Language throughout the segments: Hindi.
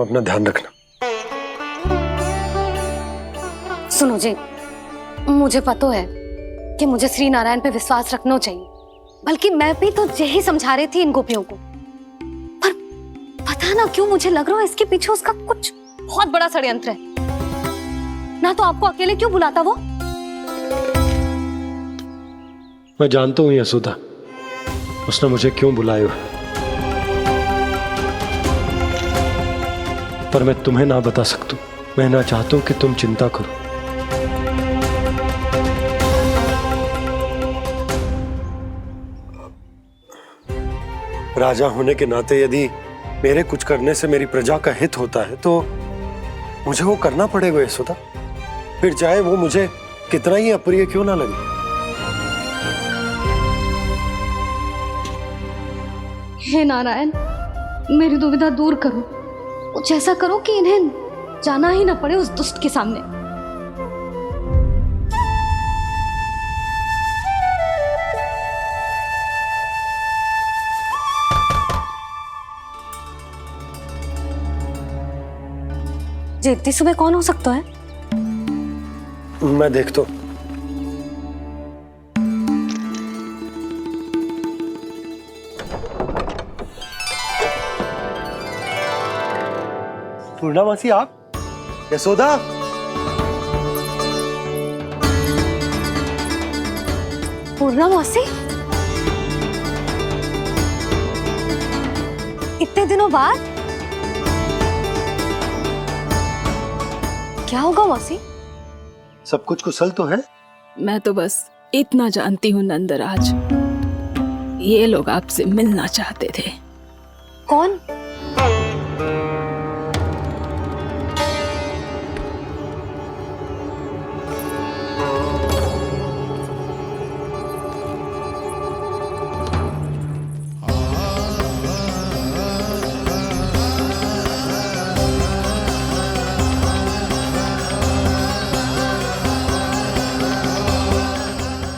अपना ध्यान रखना। सुनो जी, मुझे पता है कि मुझे श्री नारायण पे विश्वास रखना चाहिए, बल्कि मैं भी तो यही समझा रही थी इन गोपियों को, पर पता ना क्यों मुझे लग रहा है इसके पीछे उसका कुछ बहुत बड़ा षड्यंत्र है। ना तो आपको अकेले क्यों बुलाता वो? मैं जानता हूँ यशोदा, उसने मुझे क्यों बुलाया, पर मैं तुम्हें ना बता सकता। मैं ना चाहता हूं कि तुम चिंता करो। राजा होने के नाते यदि मेरे कुछ करने से मेरी प्रजा का हित होता है तो मुझे वो करना पड़ेगा यशोदा, फिर चाहे वो मुझे कितना ही अप्रिय क्यों ना लगे। हे नारायण, मेरी दुविधा दूर करो। कुछ ऐसा करो कि इन्हें जाना ही ना पड़े उस दुष्ट के सामने। जी इतनी सुबह कौन हो सकता है? मैं देखता हूं। पूर्णामासी आप? यशोदा? पूर्णामासी? इतने दिनों बाद? क्या होगा मौसी? सब कुछ कुशल तो है? मैं तो बस इतना जानती हूँ नंदराज, ये लोग आपसे मिलना चाहते थे। कौन?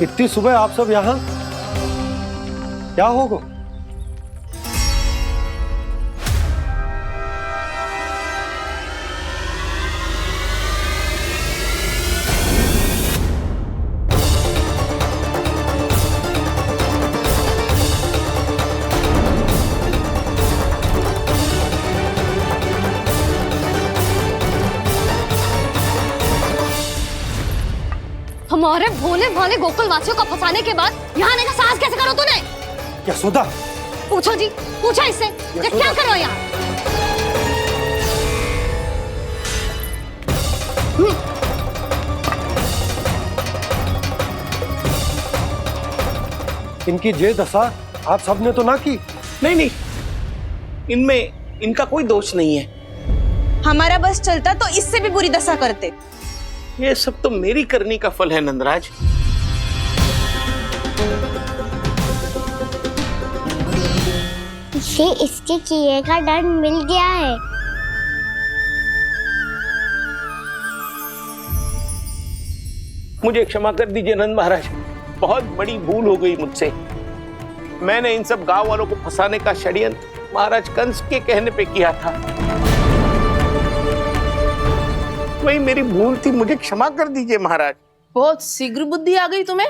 इतनी सुबह आप सब यहाँ? क्या होगा? हमारे भोले भाले गोकुल वासियों को फंसाने के बाद यहाँ आने का साहस कैसे करो तूने? यशोदा! पूछो जी, पूछो इससे, ये क्या करो यहाँ? इनकी ये दशा आप सबने तो ना की? नहीं नहीं, इनमें इनका कोई दोष नहीं है। हमारा बस चलता तो इससे भी बुरी दशा करते। ये सब तो मेरी करनी का फल है नंदराज। इसे इसके किए का दंड मिल गया है। मुझे क्षमा कर दीजिए नंद महाराज, बहुत बड़ी भूल हो गई मुझसे। मैंने इन सब गांव वालों को फंसाने का षड्यंत्र महाराज कंस के कहने पे किया था। वही मेरी भूल थी, मुझे क्षमा कर दीजिए महाराज। बहुत शीघ्र बुद्धि आ गई तुम्हें।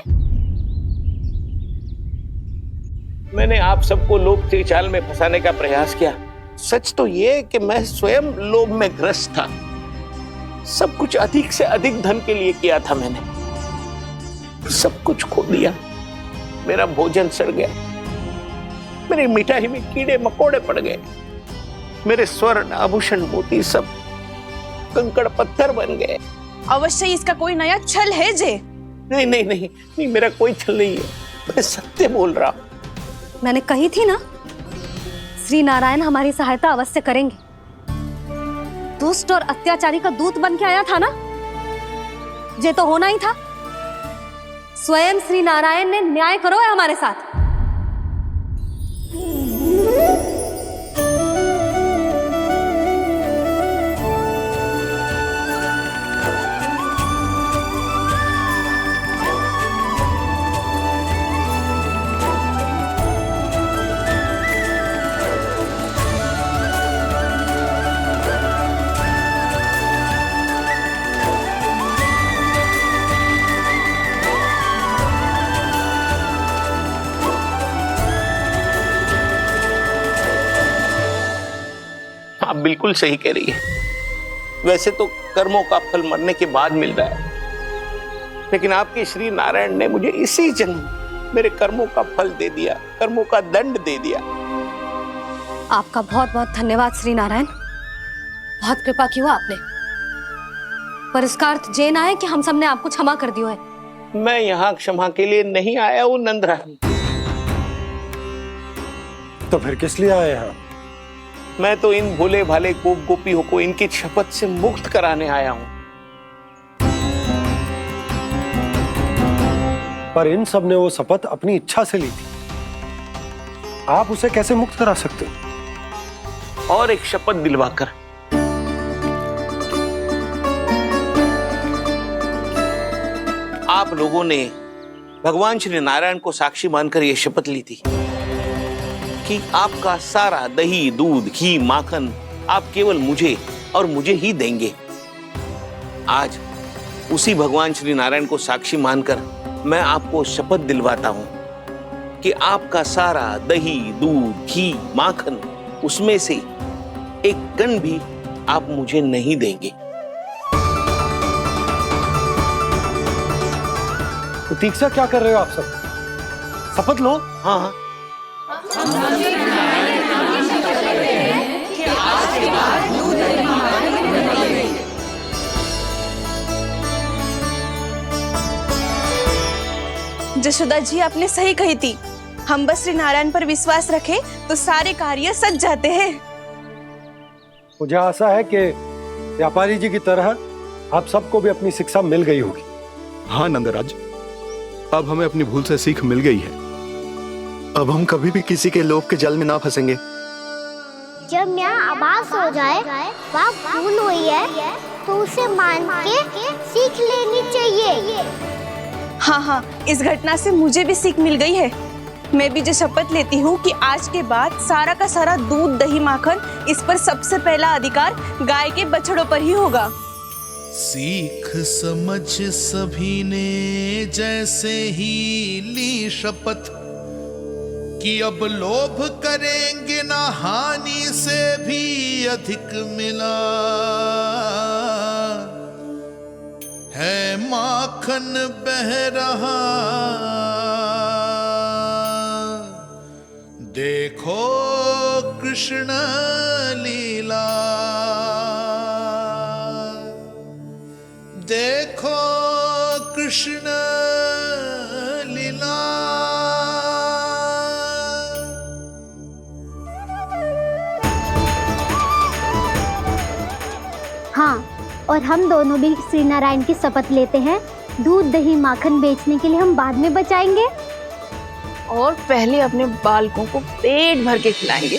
मैंने आप सबको लोभ के चाल में फंसाने का प्रयास किया। सच तो ये कि मैं स्वयं लोभ में ग्रस्त था। सब कुछ अधिक से अधिक धन के लिए किया था मैंने। सब कुछ खो दिया। मेरा भोजन सड़ गया, मेरी मिठाई में कीड़े मकोड़े पड़ गए, मेरे स्वर्ण आभूषण मोती सब कंकड़ पत्थर बन गए। अवश्य इसका कोई नया छल है जे। नहीं नहीं नहीं नहीं, मेरा कोई छल नहीं है, मैं सत्य बोल रहा हूं। मैंने कही थी ना, श्री नारायण हमारी सहायता अवश्य करेंगे। दुष्ट और अत्याचारी का दूत बन के आया था ना, ये तो होना ही था। स्वयं श्री नारायण ने न्याय करो है हमारे साथ। बिल्कुल सही कह रही है। वैसे तो कर्मों का फल मरने के बाद मिल रहा है, लेकिन आपके श्री नारायण ने मुझे इसी जन्म मेरे कर्मों का फल दे दिया, कर्मों का दंड दे दिया। आपका बहुत बहुत धन्यवाद श्री नारायण, बहुत कृपा की हो आपने। पर इसका अर्थ ये ना है कि हम सबने आपको क्षमा कर दियो है। मैं यहाँ क्षमा के लिए नहीं आया हूँ नंदरानी। तो फिर किस लिए आए हैं? मैं तो इन भोले भाले गोप गोपियों को इनकी शपथ से मुक्त कराने आया हूँ। पर इन सब ने वो शपथ अपनी इच्छा से ली थी, आप उसे कैसे मुक्त करा सकते हो? और एक शपथ दिलवाकर। आप लोगों ने भगवान श्री नारायण को साक्षी मानकर यह शपथ ली थी कि आपका सारा दही, दूध, घी, माखन आप केवल मुझे और मुझे ही देंगे। आज उसी भगवान श्री नारायण को साक्षी मानकर मैं आपको शपथ दिलवाता हूं कि आपका सारा दही, दूध, घी, माखन, उसमें से एक कण भी आप मुझे नहीं देंगे। प्रतीक्षा क्या कर रहे हो आप सब? शपथ लो। हाँ हाँ, जशोदा जी, आपने सही कही थी। हम बस श्री नारायण पर विश्वास रखें तो सारे कार्य सज जाते हैं। मुझे आशा है कि व्यापारी जी की तरह आप सबको भी अपनी शिक्षा मिल गई होगी। हाँ नंदराज, अब हमें अपनी भूल से सीख मिल गई है। अब हम कभी भी किसी के लोभ के जल में ना फंसेंगे। जब यहाँ आभास हो जाए वहाँ भूल हुई है तो उसे मान के सीख लेनी चाहिए। हाँ हाँ, इस घटना से मुझे भी सीख मिल गई है। मैं भी जो शपथ लेती हूँ कि आज के बाद सारा का सारा दूध, दही, माखन, इस पर सबसे पहला अधिकार गाय के बछड़ों पर ही होगा। सीख समझ सभी ने जैसे ही ली शपथ कि अब लोभ करेंगे ना हानि से भी अधिक मिला है, माखन बह रहा देखो कृष्ण लीला, देखो कृष्ण लीला। हाँ, और हम दोनों भी श्री नारायण की शपथ लेते हैं, दूध, दही, माखन बेचने के लिए हम बाद में बचाएंगे और पहले अपने बालकों को पेट भर के खिलाएंगे।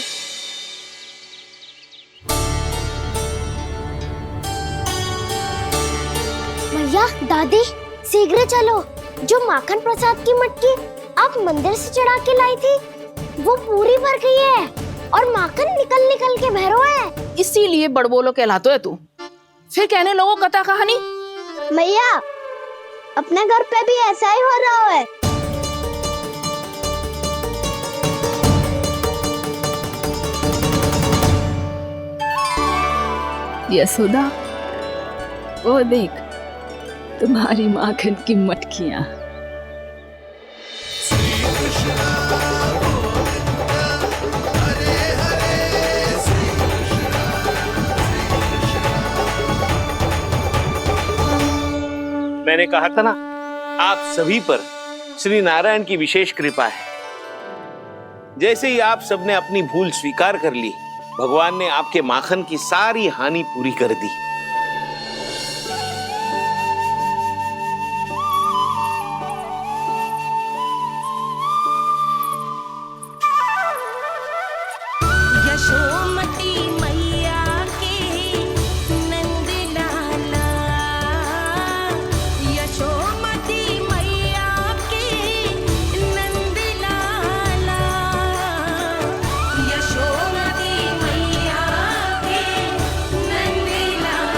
भैया, दादी, शीघ्र चलो। जो माखन प्रसाद की मटकी आप मंदिर से चढ़ा के लाई थी वो पूरी भर गई है और माखन निकल निकल के बह रहा है। इसीलिए बड़बोलो कहलाते है तू। फिर कहने लोगों कथा कहानी। भैया, अपने घर पे भी ऐसा ही हो रहा है। यशोदा, वो देख तुम्हारी माखन की मटकियां। मैंने कहा था ना, आप सभी पर श्री नारायण की विशेष कृपा है। जैसे ही आप सबने अपनी भूल स्वीकार कर ली, भगवान ने आपके माखन की सारी हानि पूरी कर दी। यशोमती मैया के नंद लाला, यशोमती मैया के नंद लाला, यशोमती मैया के नंद लाला।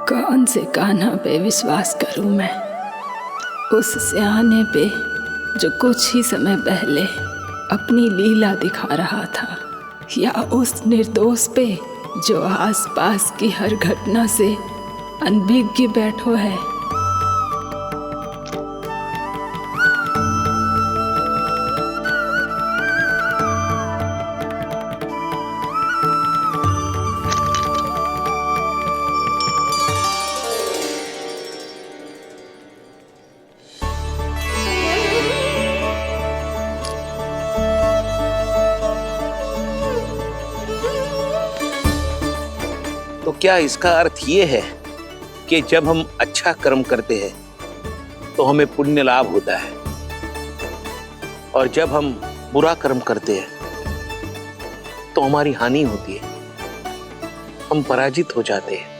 कौन से कान्हा पे विश्वास करूं मैं? उस सियाने पे जो कुछ ही समय पहले अपनी लीला दिखा रहा था, या उस निर्दोष पे जो आसपास की हर घटना से अनभिज्ञ बैठो है? तो क्या इसका अर्थ ये है कि जब हम अच्छा कर्म करते हैं तो हमें पुण्य लाभ होता है, और जब हम बुरा कर्म करते हैं तो हमारी हानि होती है, हम पराजित हो जाते हैं?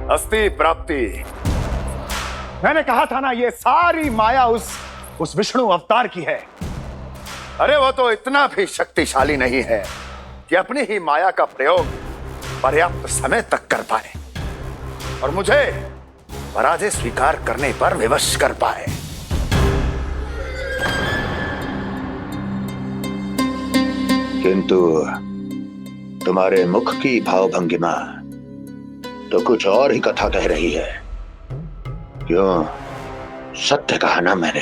अस्ति प्राप्ति। मैंने कहा था ना, ये सारी माया उस विष्णु अवतार की है। अरे वो तो इतना भी शक्तिशाली नहीं है कि अपनी ही माया का प्रयोग पर्याप्त समय तक कर पाए और मुझे पराजय स्वीकार करने पर विवश कर पाए। किंतु तुम्हारे मुख की भावभंगिमा तो कुछ और ही कथा कह रही है। क्यों? सत्य कहा ना मैंने।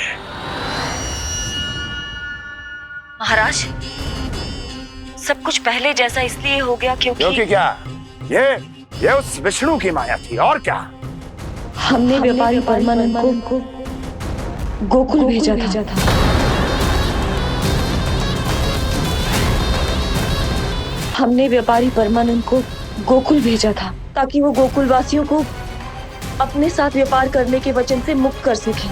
महाराज, सब कुछ पहले जैसा इसलिए हो गया क्योंकि क्या? ये उस विष्णु की माया थी, और क्या? हमने व्यापारी परमानंद को गोकुल भेजा था। हमने व्यापारी परमानंद को गोकुल भेजा था ताकि वो गोकुल वासियों को अपने साथ व्यापार करने के वचन से मुक्त कर सके।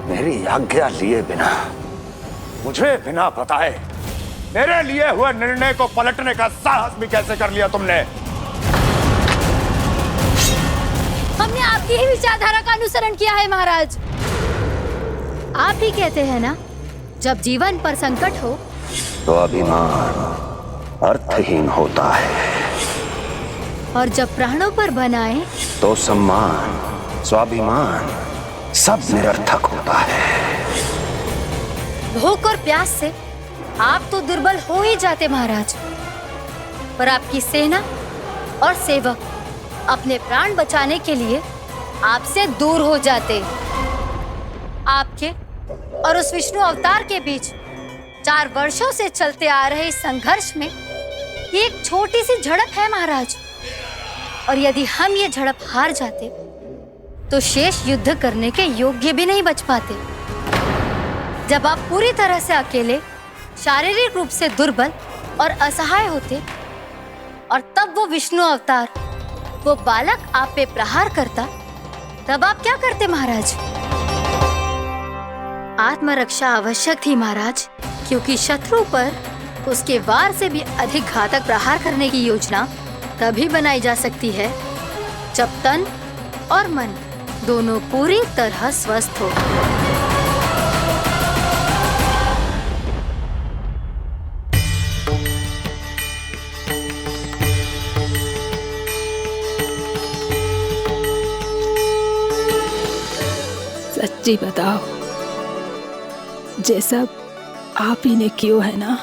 मेरी आज्ञा लिए बिना, मुझे बिना बताए मेरे लिए हुए निर्णय को पलटने का साहस भी कैसे कर लिया तुमने? हमने आपकी ही विचारधारा का अनुसरण किया है महाराज। आप ही कहते हैं ना, जब जीवन पर संकट हो तो अभिमान अर्थहीन होता है, और जब प्राणों पर बनाए तो सम्मान स्वाभिमान सब निरर्थक होता है। भूख और प्यास से आप तो दुर्बल हो ही जाते महाराज, पर आपकी सेना और सेवक अपने प्राण बचाने के लिए आपसे दूर हो जाते। आपके और उस विष्णु अवतार के बीच 4 वर्षों से चलते आ रहे इस संघर्ष में ये एक छोटी सी झड़प है महाराज, और यदि हम ये झड़प हार जाते तो शेष युद्ध करने के योग्य भी नहीं बच पाते। जब आप पूरी तरह से अकेले, शारीरिक रूप से दुर्बल और असहाय होते, और तब वो विष्णु अवतार, वो बालक आप पे प्रहार करता, तब आप क्या करते महाराज? आत्मरक्षा आवश्यक थी महाराज, क्योंकि शत्रु पर उसके वार से भी अधिक घातक प्रहार करने की योजना तभी बनाई जा सकती है जब तन और मन दोनों पूरी तरह स्वस्थ हो। सच्ची बताओ, ये सब आप ही ने क्यों है ना?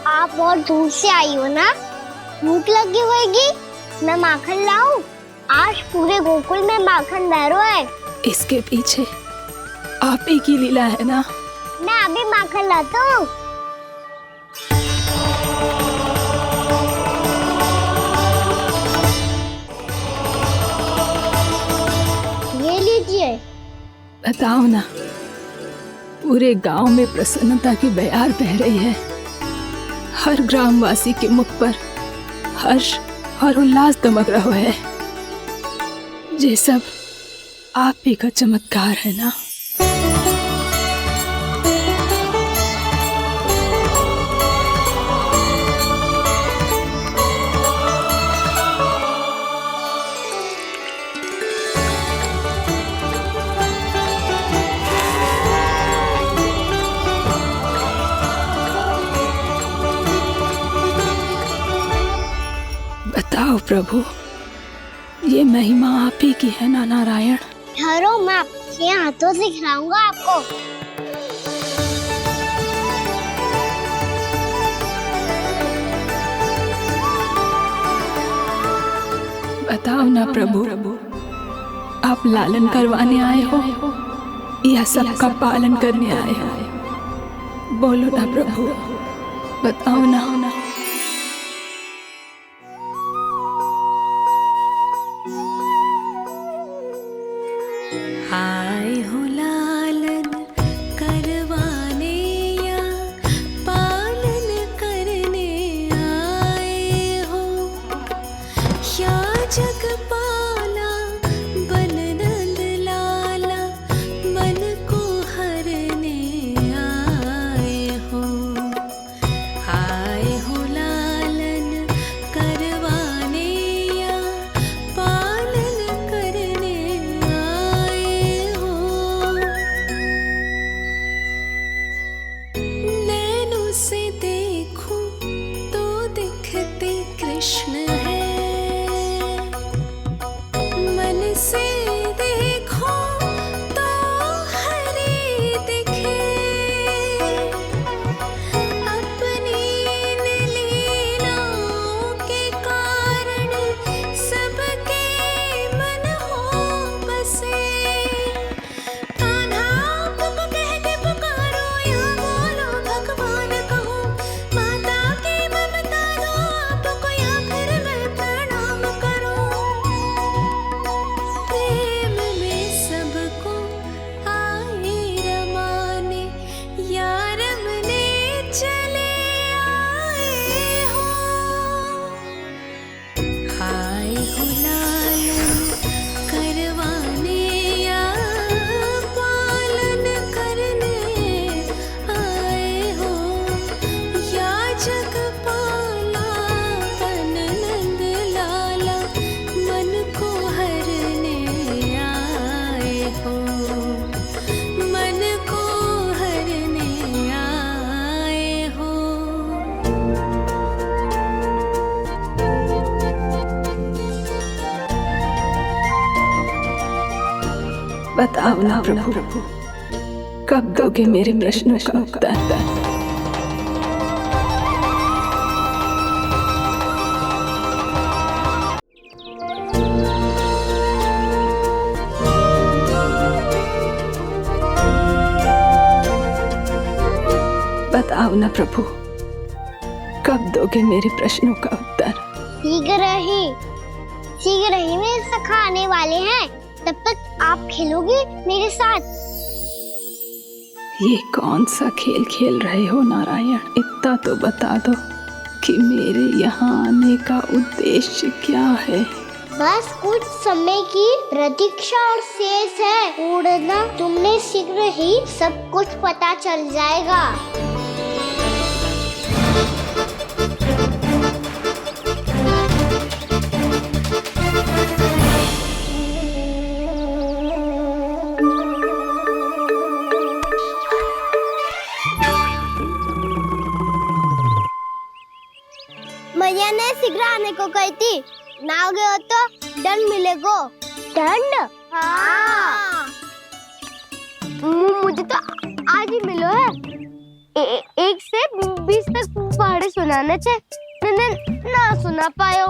आप बहुत दूर से आई हो ना, भूख लगी होगी। मैं माखन लाऊं? आज पूरे गोकुल में माखन बह रहा है। इसके पीछे आप ही की लीला है ना? मैं अभी माखन लाता हूँ। ये लीजिए। बताओ ना, पूरे गांव में प्रसन्नता की बयार बह रही है। हर ग्रामवासी के मुख पर हर्ष और उल्लास दमक रहा है। ये सब आप ही का चमत्कार है ना। बताओ प्रभु, ये महिमा आप ही की है ना नारायण। ठहरो, मैं आपके हाथों से खिलाऊंगा आपको। बताओ ना प्रभु, आप लालन करवाने आए हो या सबका पालन करने आए हो? बोलो ना प्रभु, बताओ ना। आए हो लालन करवाने या पालन करने आए हो, या जगपाला बन नंद लाला मन को हरने आए हो। आए हो लालन करवाने या पालन करने आए हो। नैनों से देखूं तो दिखते कृष्ण है, मन से देखो तो हरि दिखे। अपनी इन लीलाओं के कारण सबके मन हो बसे। कान्हा आपको कह के पुकारो या बोलो भगवान कहो, माता की ममता दो आपको या फिर मैं प्रणाम करूं। प्रेम में सबको आए रमाने, या रमने चले आए हो। आए हो लालन करवाने या पालन करने आए हो, या जगपाला बन नंद लाला मन को हरने आए हो। मन को हरने आए हो। बताओ ना प्रभु, कब दोगे मेरे प्रश्नों का उत्तर? बताओ ना प्रभु, कब दोगे मेरे प्रश्नों का उत्तर? शीघ्र ही मेरे सखा आने वाले हैं, तब तक आप खेलोगे मेरे साथ। ये कौन सा खेल खेल रहे हो नारायण? इतना तो बता दो कि मेरे यहाँ आने का उद्देश्य क्या है। बस कुछ समय की प्रतीक्षा और शेष है। उड़ना तुमने शीघ्र ही सब कुछ पता चल जाएगा। मैया ने शीघ्र आने को कही थी, ना आ गए हो तो दंड मिलेगा। दंड? हाँ। मुझे तो आज ही मिलो है। 1 से 20 तक पहाड़े सुनाने थे, ना सुना पायो।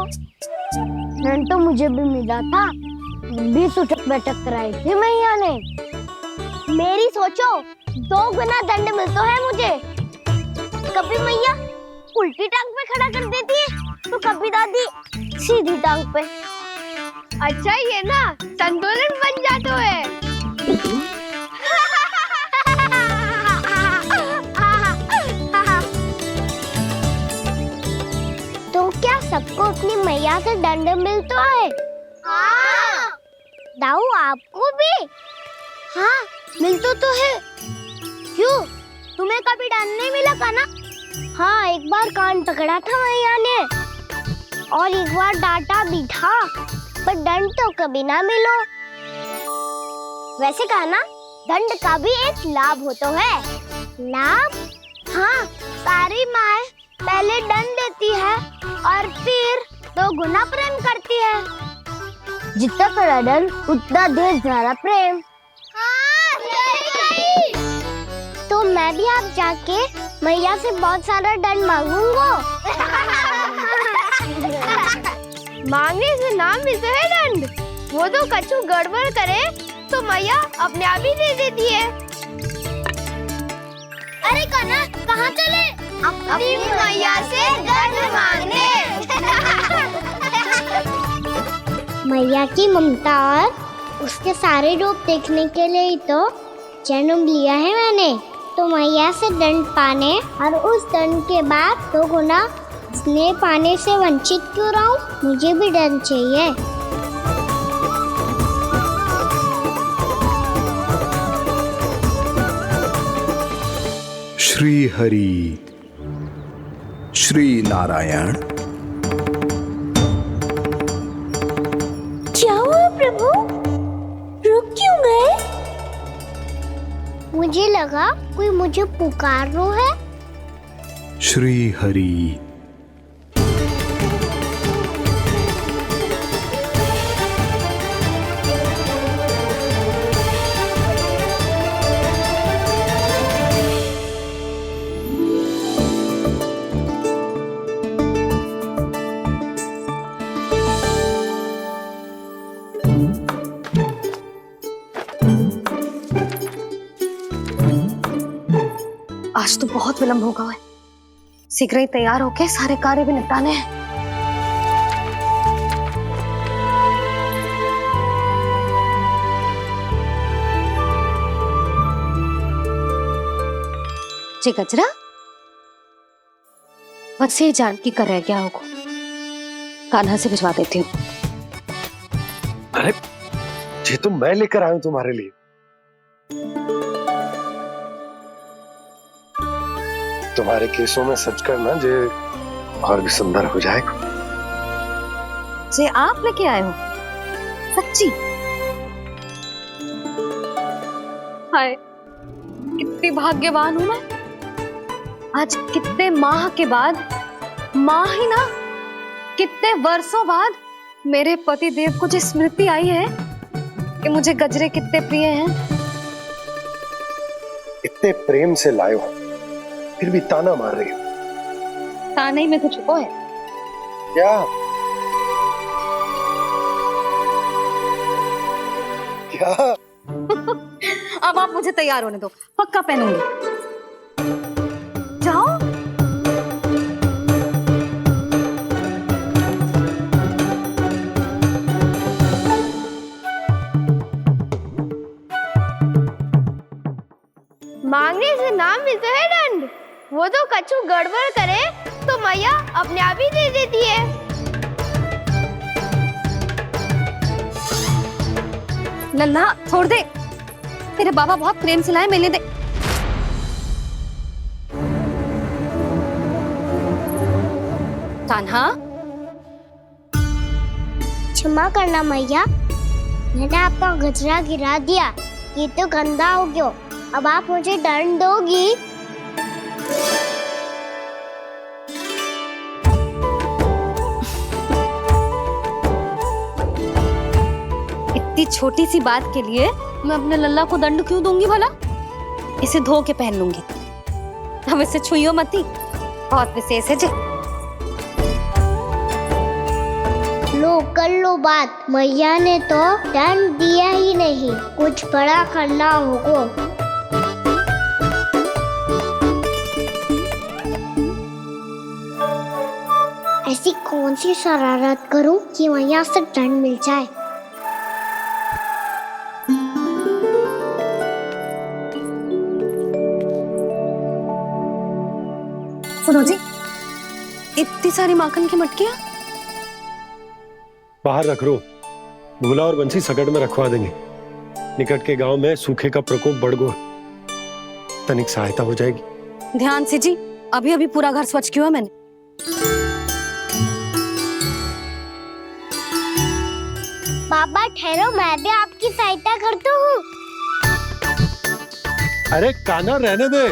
दंड तो मुझे भी मिला था, 20 उठक बैठक कराई थी मैया ने। मेरी सोचो, 2 गुना दंड मिलता है मुझे। कभी मैया उल्टी टांग पे खड़ा कर देती है, तो कभी दादी सीधी टांग पे। अच्छा ये ना संतुलन बन जाता है। भी? हाँ, मिलता तो है। क्यों? तुम्हें कभी दंड नहीं मिला कान्हा? हाँ, एक बार कान पकड़ा था मैया ने और एक बार डांटा भी था, पर दंड तो कभी ना मिलो। वैसे कान्हा, दंड का भी एक लाभ होता है। लाभ? हाँ, सारी माँ पहले दंड देती है और फिर 2 गुना प्रेम करती है। जितना बड़ा दंड उतना ढेर सारा प्रेम। हाँ, सही। तो मैं भी आप जाके मैया से बहुत सारा दंड मांगूंगा। मांगने से नाम मिलता है दंड। वो तो कछु गड़बड़ करे तो मैया अपने आप ही दे देती है। अरे कान्हा, कहाँ चले? अपनी मैया से दंड मांगने। मैया की ममता और उसके सारे रूप देखने के लिए ही तो जन्म लिया है मैंने। तो मैया से दंड पाने और उस दंड के बाद 2 गुना स्नेह पाने से वंचित क्यों रहूं? मुझे भी दंड चाहिए। श्री हरि श्री नारायण। क्या हुआ प्रभु? रुक क्यों गए? मुझे लगा कोई मुझे पुकार रहा है। श्री हरि। आज तो बहुत विलंब होगा है। शीघ्र ही तैयार होके सारे कार्य भी निपटाने हैं। जी गजरा, बस ये जानकी कर रह गया होगा। कान्हा से भिजवा देती हूँ। अरे ये तो मैं लेकर आया हूं तुम्हारे लिए। तुम्हारे केसों में सच करना जे और भी सुंदर हो जाएगा। जे आप लेके आए हो? सच्ची? हाय, कितनी भाग्यवान हूं मैं। आज कितने माह के बाद, माह ही ना, कितने वर्षों बाद मेरे पति देव को जो स्मृति आई है कि मुझे गजरे कितने प्रिय हैं। इतने प्रेम से लाए हो, फिर भी ताना मार रही हो। ताने में कुछ छुपो है क्या? क्या? अब आप मुझे तैयार होने दो, पक्का पहनूंगी। जाओ। मांगने से नाम मिलता है दंड। वो तो कछु गड़बड़ करे तो मैया अपने आप ही दे देती है। नन्हा, छोड़ दे। तेरे बाबा बहुत प्रेम से लाए, मिलने दे। कान्हा, क्षमा करना मैया, मैंने आपका गजरा गिरा दिया। ये तो गंदा हो गया। अब आप मुझे दंड दोगी? इतनी छोटी सी बात के लिए मैं अपने लल्ला को दंड क्यों दूंगी भला? इसे धो के पहन लूंगी। अब इसे छुइयो मती, बहुत विशेष है जी। लो कर लो बात। मैया ने तो दंड दिया ही नहीं, कुछ बड़ा करना होगा। ऐसी कौन सी शरारत करूं कि मैया से दंड मिल जाए? सुनो जी, इतनी सारी माखन की मटकियां बाहर रख रो, भूला और बंसी सकट में रखवा देंगे। निकट के गांव में सूखे का प्रकोप बढ़ गो, तनिक सहायता हो जाएगी। ध्यान से जी, अभी अभी पूरा घर स्वच्छ किया है मैंने। पापा ठहरो, मैं भी आपकी सहायता करता हूँ। अरे कान्हा रहने दे।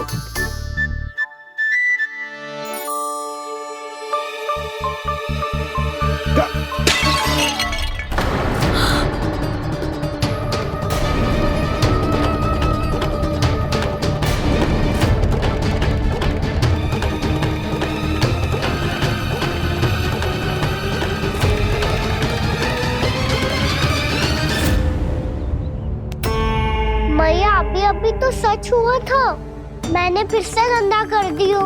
मैया अभी अभी तो सच हुआ था, मैंने फिर से गंदा कर दियो।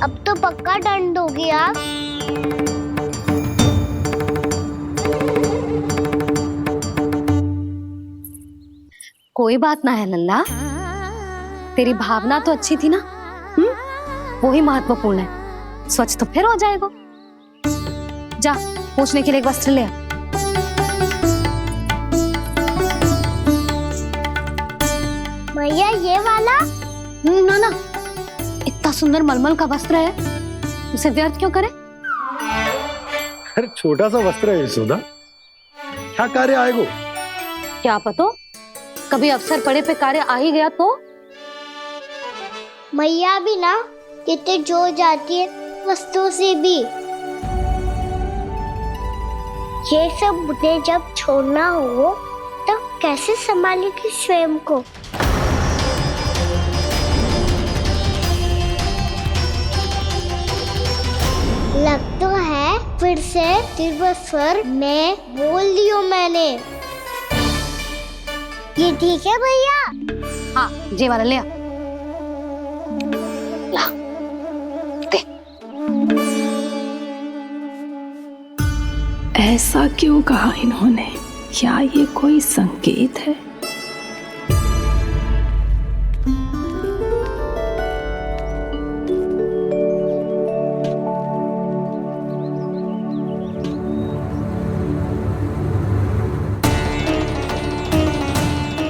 अब तो पक्का दंड दोगी आप। कोई बात ना है लल्ला, तेरी भावना तो अच्छी थी ना, वही महत्वपूर्ण है। स्वच्छ तो फिर हो जाएगा। जा पूछने के लिए एक वस्त्र ले आ। भैया ये वाला? ना ना, इतना सुंदर मलमल का वस्त्र है, उसे व्यर्थ क्यों करे? अरे छोटा सा वस्त्र है यशोदा, क्या कार्य आएगो? क्या पता, कभी अवसर पड़े पे कार्य आ ही गया तो। मैया भी ना कितने जो जाती है वस्तुओं से भी। ये सब मुझे जब छोड़ना हो तो कैसे संभालेगी स्वयं को? लग तो है फिर से तिरस्वर में बोल दियो मैंने। ये ठीक है भैया? हाँ, ये वाला ले आ। ला, दे। ऐसा क्यों कहा इन्होंने? क्या ये कोई संकेत है?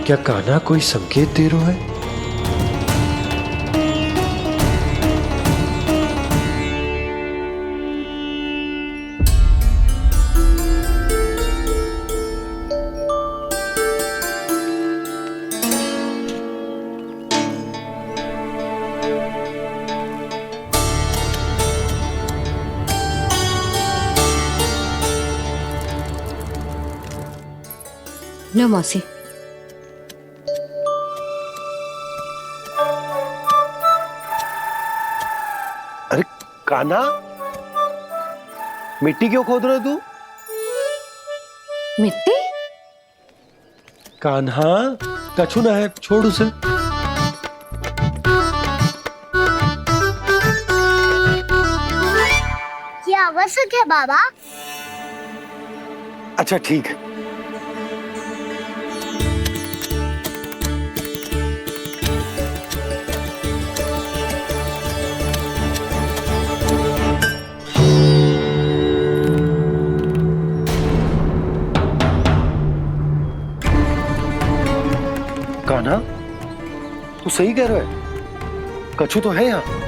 क्या कान्हा कोई संकेत दे रहा है? लो मौसी। अरे कान्हा, मिट्टी क्यों खोद रहे तू? मिट्टी? कान्हा, कछु ना है, छोड़ उसे। ये आवश्यक है बाबा। अच्छा ठीक है। कान्हा, तू सही कह रहा है, कछु तो है यहाँ।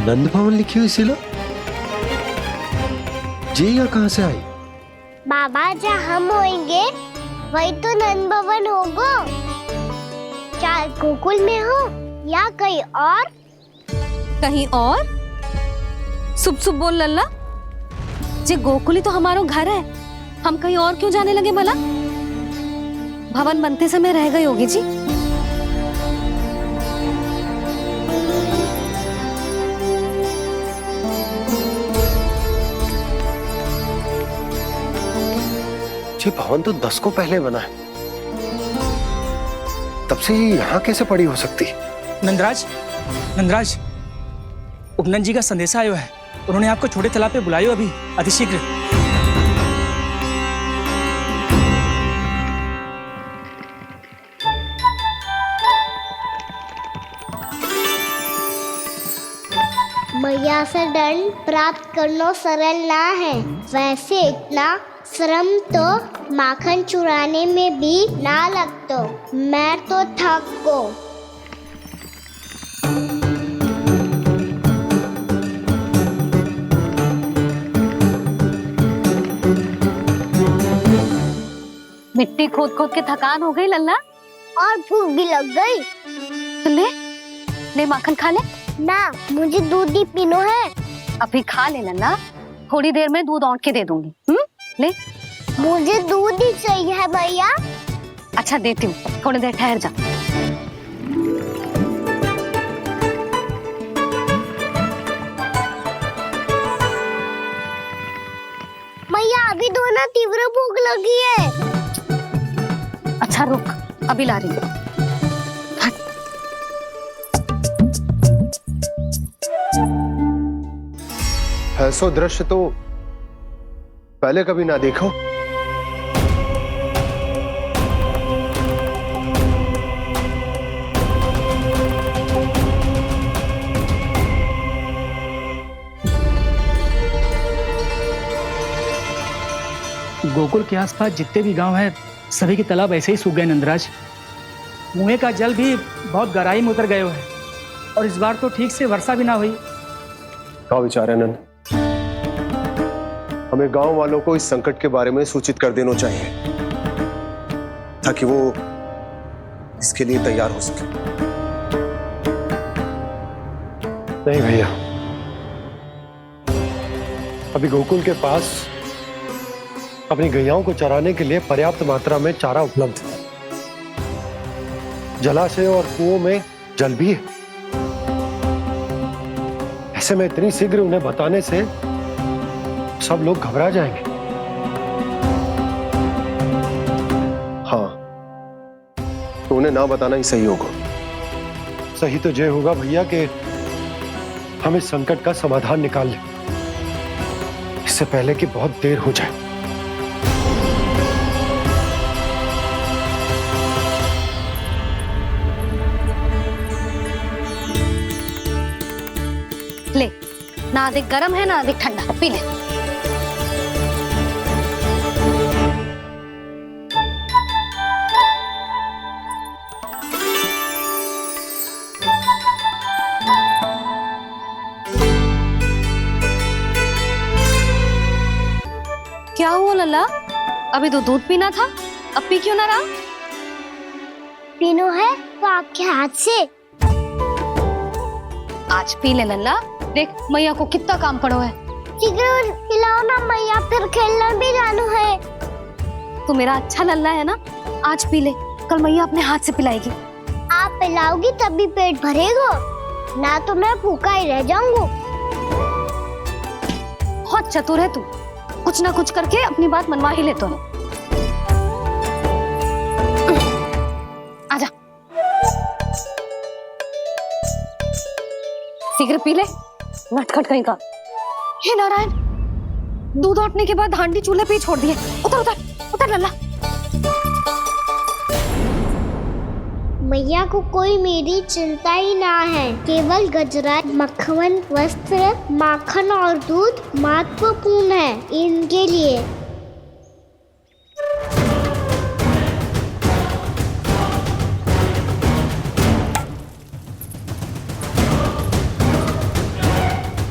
नंद भवन लिखी हुई सिला, जी या कहां से आई? बाबा जहाँ हम होंगे वही तो नंद भवन होगा। चाहे गोकुल में हो या कहीं और। कहीं और? सुब सुब बोल लल्ला, जे गोकुल ही तो हमारा घर है, हम कहीं और क्यों जाने लगे भला? भवन बनते समय रह गई होगी जी। ये भवन तो 10 को पहले बना है, तब से ये यहाँ कैसे पड़ी हो सकती? नंदराज, नंदराज, उपनंद जी का संदेशा आयो है। उन्होंने आपको छोटे तालाब पे बुलायो अभी अतिशीघ्र। मैया से दंड प्राप्त करना सरल ना है। वैसे इतना श्रम तो माखन चुराने में भी ना लगतो। मैं तो थक गो। मिट्टी खोद खोद के थकान हो गई लल्ला, और भूख भी लग गई। तो ले ले माखन खा ले। ना, मुझे दूध ही पीनो है। अभी खा ले लल्ला, थोड़ी देर में दूध औंट के दे दूंगी। ले। मुझे दूध ही चाहिए है भैया। अच्छा देती हूँ, थोड़ी देर ठहर जा। मैया अभी दोनों तीव्र भूख लगी है। अच्छा रुक, अभी ला रही हूँ। ऐसा दृश्य तो पहले कभी ना देखो। गोकुल के आसपास जितने भी गांव हैं, सभी के तालाब ऐसे ही सूख गए नंदराज। मुँह का जल भी बहुत गहराई में उतर गए है, और इस बार तो ठीक से वर्षा भी ना हुई। क्या विचार है नंद? हमें गांव वालों को इस संकट के बारे में सूचित कर देना चाहिए, ताकि वो इसके लिए तैयार हो सके। नहीं भैया, अभी गोकुल के पास अपनी गैयाओं को चराने के लिए पर्याप्त मात्रा में चारा उपलब्ध है। जलाशय और कुओं में जल भी है। ऐसे में इतनी शीघ्र उन्हें बताने से सब लोग घबरा जाएंगे। हाँ, तो उन्हें ना बताना ही सही होगा। सही तो ये होगा भैया कि हम इस संकट का समाधान निकाल लें, इससे पहले कि बहुत देर हो जाए। ले, ना अधिक गर्म है ना अधिक ठंडा, पी ले। क्या हुआ लल्ला? अभी तो दूध पीना था, अब पी क्यों ना रहा? पीनो है तो आपके हाथ से। आज पी ले लल्ला, देख मैया को कितना काम पड़ो है। शीघ्र खिलाओ ना मैया, फिर खेलने भी जानो है। तू मेरा अच्छा लल्ला है ना, आज पी ले, कल मैया अपने हाथ से पिलाएगी। आप पिलाओगी तभी पेट भरेगा, ना तो मैं भूखा ही रह जाऊंगा। बहुत चतुर है तू, कुछ ना कुछ करके अपनी बात मनवा ही लेता है। आजा, शीघ्र पी ले, नटखट कहीं का। हे नारायण, दूध औटने के बाद हांडी चूल्हे पे ही छोड़ दिए। उतर उतर उतर लल्ला। मैया को कोई मेरी चिंता ही ना है। केवल गजरा, मक्खन, वस्त्र, माखन और दूध महत्वपूर्ण है इनके लिए।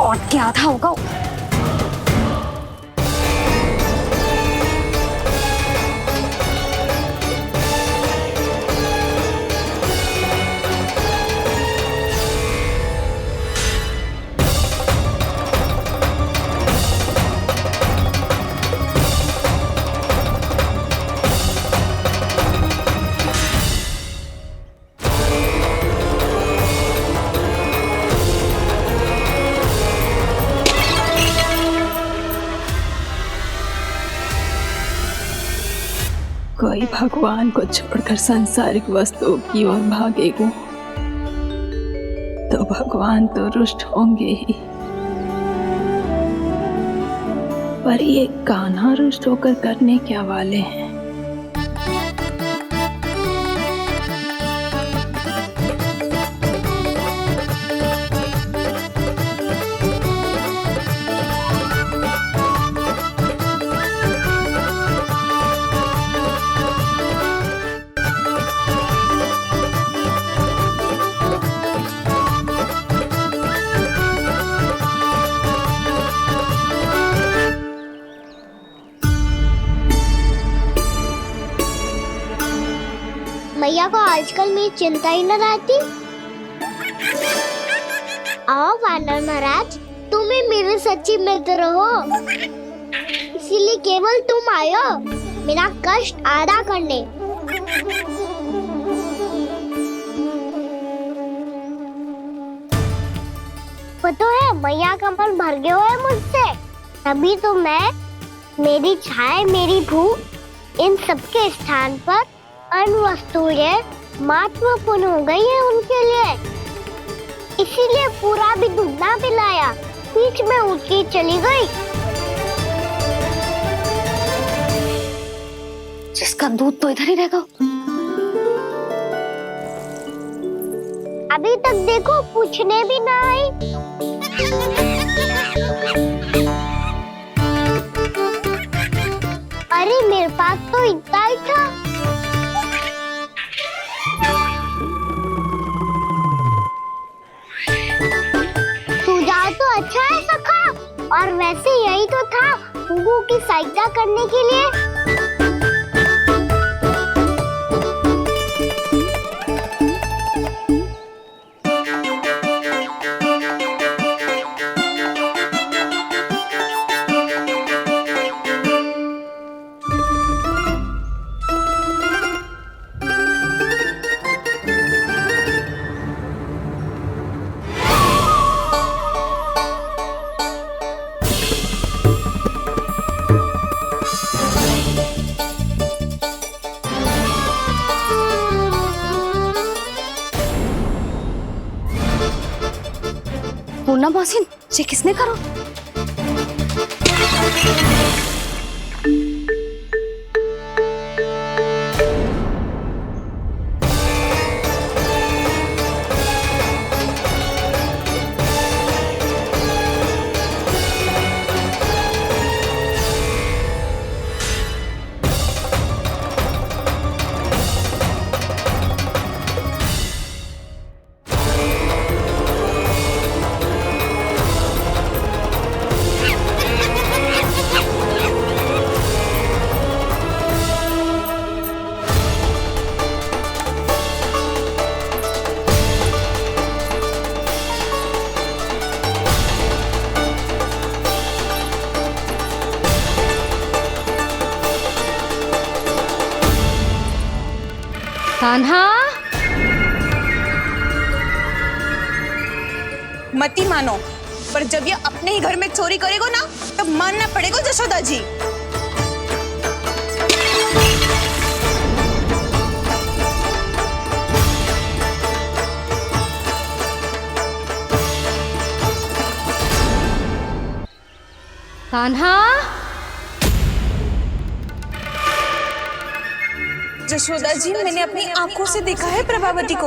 और क्या था होगा? कोई भगवान को छोड़कर सांसारिक वस्तुओं की ओर भागेगा तो भगवान तो रुष्ट होंगे ही, पर ये कान्हा रुष्ट होकर करने क्या वाले हैं? मैया को आजकल मेरी चिंता ही न रहती। आओ वानर महाराज, तुम ही मेरे सच्ची मित्र हो, इसीलिए केवल तुम आयो मेरा कष्ट आधा करने। पता है मैया का मन भर गया है मुझसे, तभी तो मैं, मेरी छाया, मेरी भूख, इन सबके स्थान पर अन्य वस्तुएं महत्वपूर्ण हो गई है उनके लिए, इसीलिए पूरा भी दूध ना पिलाया, बीच में उठ के चली गई। जिसका दूध तो इधर ही रहेगा। अभी तक देखो पूछने भी ना आई। अरे मेरे पास तो इतना ही था। सुझाव तो अच्छा है सखा, और वैसे यही तो था गुगु की सहायता करने के लिए। पूर्णा मौसी, ये किसने करो? कान्हा, मत ही मानो, पर जब ये अपने ही घर में चोरी करेगा ना, तब मानना पड़ेगा जशोदा जी। कान्हा, जशोदा जी, मैंने अपनी आंखों से देखा है प्रभावती को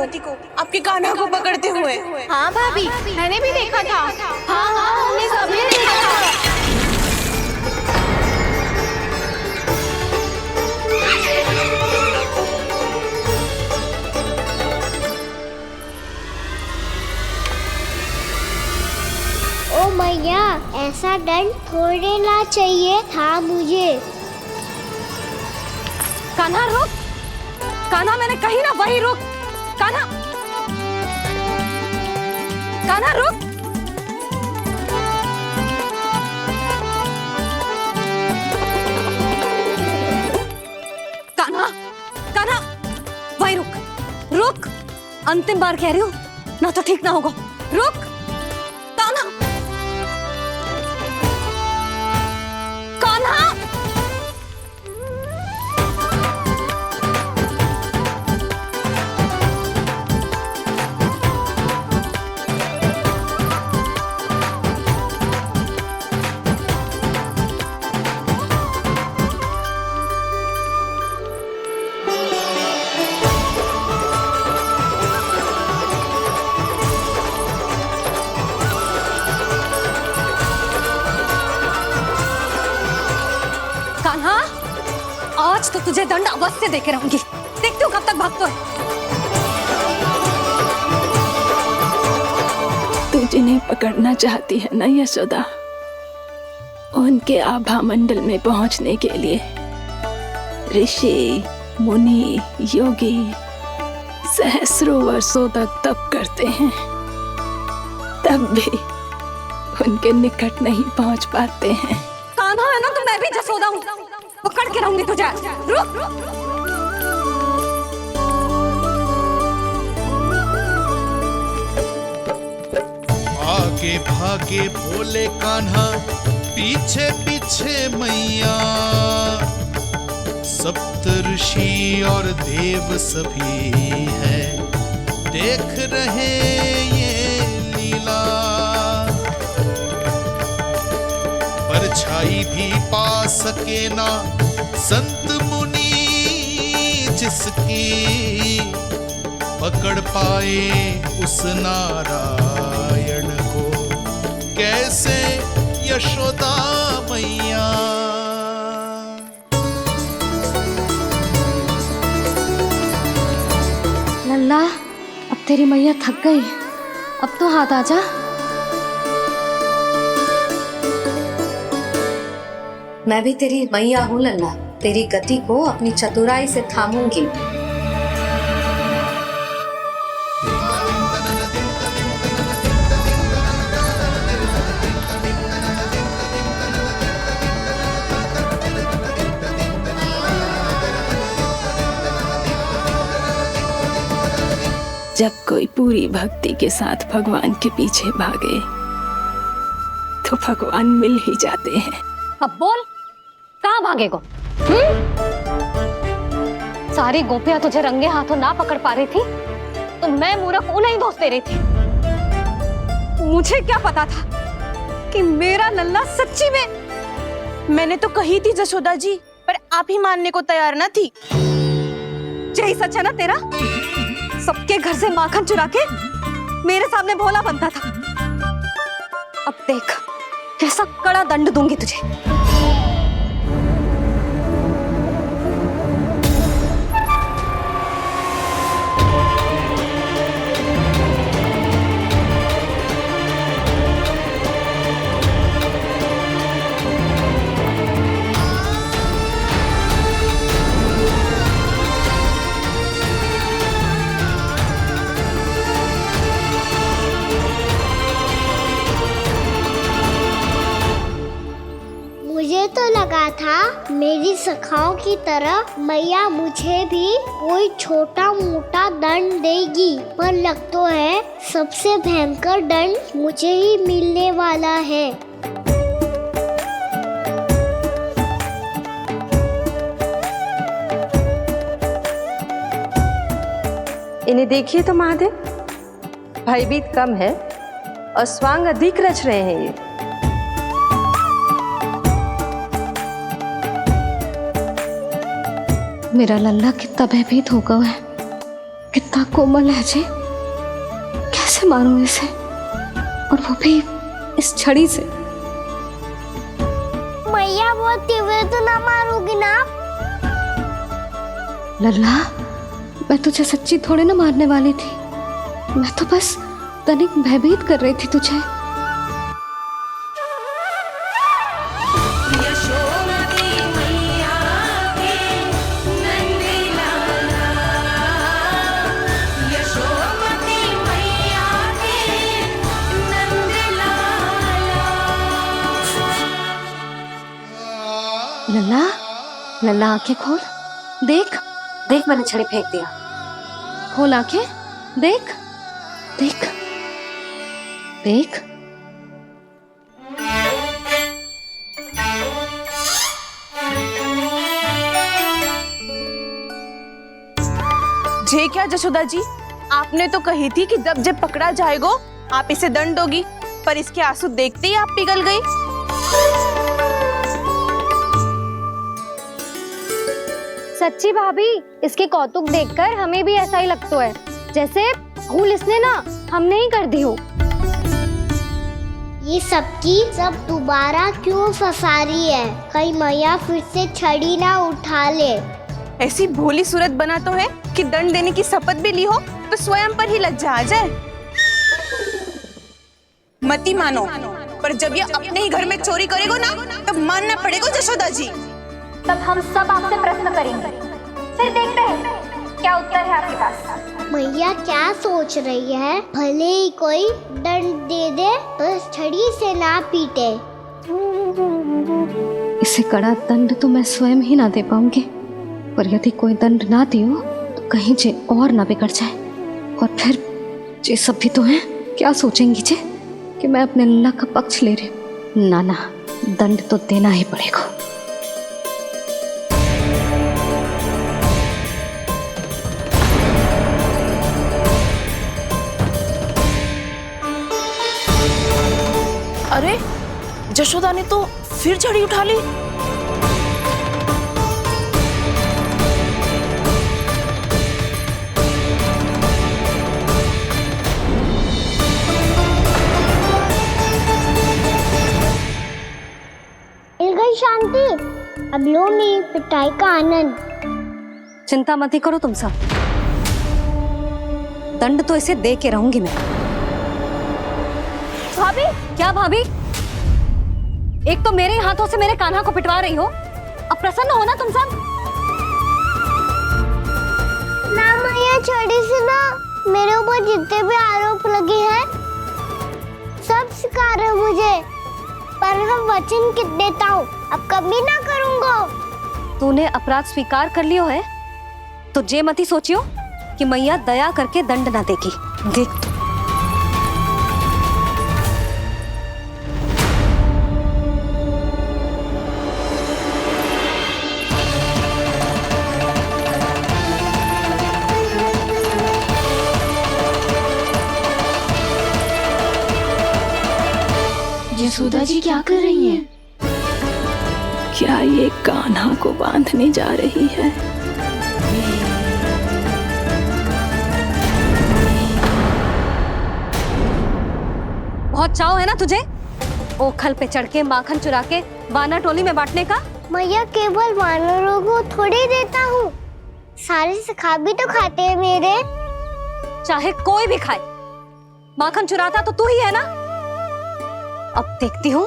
आपके कान्हा को पकड़ते हुए। हाँ भाभी, मैंने भी देखा था। हाँ हाँ, हमने सभी देखा था। ओ मैया, ऐसा दंड थोड़े ना चाहिए था मुझे। कान्हा रुक, कान्हा, मैंने कही ना वही रुक। कान्हा, कान्हा रुक। कान्हा, कान्हा, वही रुक, रुक। अंतिम बार कह रही हूँ, ना तो ठीक ना होगा। रुक कान्हा, कान्हा। आज तो तुझे दंड अवश्य देके रहूंगी। देखती हूँ कब तक भागता है। तू जिन्हें पकड़ना चाहती है ना यशोदा, उनके आभा मंडल में पहुंचने के लिए ऋषि, मुनि, योगी सहस्रों वर्षों तक तप करते हैं, तब भी उनके निकट नहीं पहुंच पाते हैं। कान्हा है ना, तो मैं भी जसोदा हूँ, पकड़ के रहूंगी तुझे। रुक। आगे भागे भोले कान्हा, पीछे पीछे मैया, सप्त ऋषि और देव सभी हैं, देख रहे ये लीला। परछाई भी पा सके ना संत मुनि जिसकी, पकड़ पाए उस नारायण को कैसे यशोदा मैया। लल्ला, अब तेरी मैया थक गई, अब तो हाथ आजा। मैं भी तेरी मैया हूँ लल्ला, तेरी गति को अपनी चतुराई से थामूंगी। जब कोई पूरी भक्ति के साथ भगवान के पीछे भागे तो भगवान मिल ही जाते हैं। अब बोल, कहाँ भागेगो? सारी गोपियां तुझे रंगे हाथों ना पकड़ पा रही थी तो मैं मूर्ख उन्हें ही दोष दे रही थी। मुझे क्या पता था कि मेरा लल्ला सच्ची में। मैंने तो कही थी जसोदा जी, पर आप ही मानने को तैयार ना थी। यही सच है ना तेरा? सबके घर से माखन चुरा के मेरे सामने भोला बनता था। अब देख कैसा कड़ा दंड दूंगी तुझे। मुझे तो लगा था मेरी सखाओं की तरह मैया मुझे भी कोई छोटा मोटा दंड देगी, पर लग तो है सबसे भयंकर दंड मुझे ही मिलने वाला है। इन्हें देखिए तो महादेव, भयभीत कम है और स्वांग अधिक रच रहे हैं ये। मेरा लल्ला कितना भयभीत होगा है, कितना कोमल है जी। कैसे मारूं इसे, और वो भी इस छड़ी से। मैया बहुत तीव्र तो ना मारोगी ना? लल्ला, मैं तुझे सच्ची थोड़े ना मारने वाली थी, मैं तो बस तनिक भयभीत कर रही थी तुझे। लल्ला, लल्ला आंखें खोल, देख देख मैंने छड़ी फेंक दिया। खोल आंखें, देख देख देख। जे क्या जसोदा जी, आपने तो कही थी कि जब जब पकड़ा जाएगा आप इसे दंड दोगी, पर इसके आंसू देखते ही आप पिघल गई। सच्ची भाभी, इसके कौतुक देखकर हमें भी ऐसा ही लगता है जैसे भूल इसने ना हमने ही कर दी हो। ये सबकी सब दोबारा क्यों फंसा रही है? कहीं मैया फिर से छड़ी ना उठा ले। ऐसी भोली सूरत बना तो है कि दंड देने की शपथ भी ली हो तो स्वयं पर ही लज्जा आ जाए। मती मानो, पर जब ये अपने ही घर में चोरी करेगो ना तब मानना पड़ेगा जशोदा जी। तब हम सब आपसे प्रश्न करेंगे, फिर देखते हैं क्या उत्तर है आपके पास। मैया क्या सोच रही है? भले ही कोई दंड दे दे तो छड़ी से ना पीटे। इसे कड़ा दंड तो मैं स्वयं ही ना दे पाऊंगी, पर यदि कोई दंड ना दियो तो कहीं जे और ना बिगड़ जाए, और फिर जे सब भी तो हैं क्या सोचेंगी जे कि मैं अपने अल्लाह का पक्ष ले रही हूँ। ना ना, दंड तो देना ही पड़ेगा। अरे जशोदा ने तो फिर छड़ी उठा ली। मिल गई शांति, अब लो मेरी पिटाई का आनंद। चिंता मत ही करो तुम सब, दंड तो इसे दे के रहूंगी मैं। भाभी, क्या भाभी? एक तो मेरे हाथों से मेरे कान्हा को पिटवा रही हो, अब प्रसन्न हो ना तुम सब? ना मैया, छड़ी से ना मेरे ऊपर जितने भी आरोप लगे हैं सब स्वीकार है मुझे, पर हम वचन कित देता हूँ अब कभी ना करूँगा। तूने अपराध स्वीकार कर लियो है तो जे मती सोचियो कि मैया दया करके दंड ना देगी। देख तू। यशोदा जी क्या कर रही हैं? क्या ये कान्हा को बांधने जा रही है? बहुत चाव है ना तुझे ओखल पे चढ़ के माखन चुरा के वानर टोली में बांटने का? मैया, केवल वानरों को थोड़ी देता हूँ, सारे सिखा भी तो खाते हैं मेरे। चाहे कोई भी खाए, माखन चुराता तो तू ही है ना। अब देखती हूँ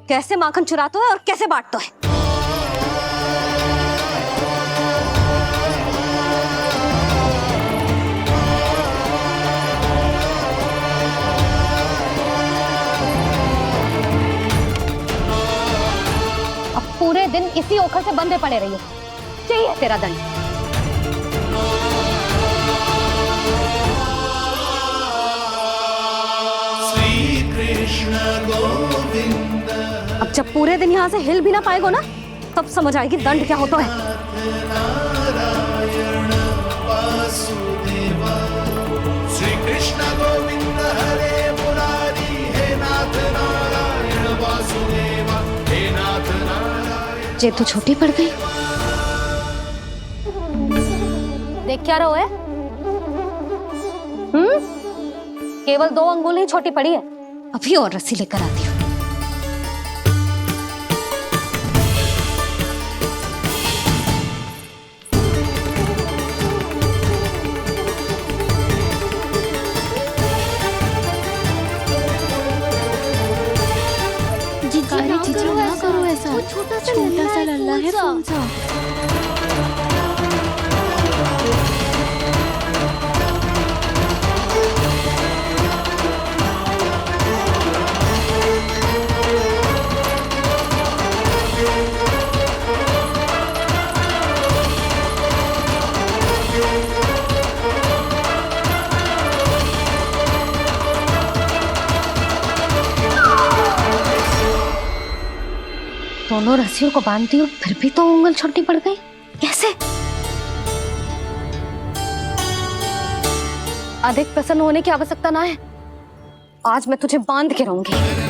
कैसे माखन चुराता है और कैसे बांटता है। अब पूरे दिन इसी ओखल से बंधे पड़े रहिए, चाहिए तेरा दंड। अब जब पूरे दिन यहाँ से हिल भी ना पाएगो ना, तब समझ आएगी दंड क्या होता है। श्री कृष्ण गोविंद हरे मुरारी, हे नाथ नारायण वासुदेव, हे नाथ नारायण। जे तो छोटी पड़ गई। देख क्या रहो है? केवल 2 अंगुल ही छोटी पड़ी है, अभी और रस्सी लेकर आती हूँ। जीजी ना करो ऐसा, छोटा सा लल्ला है कौन सा? दोनों रस्सियों को बांधती हूँ, फिर भी तो उंगल छोटी पड़ गई। कैसे? अधिक प्रसन्न होने की आवश्यकता ना है, आज मैं तुझे बांध के रहूंगी।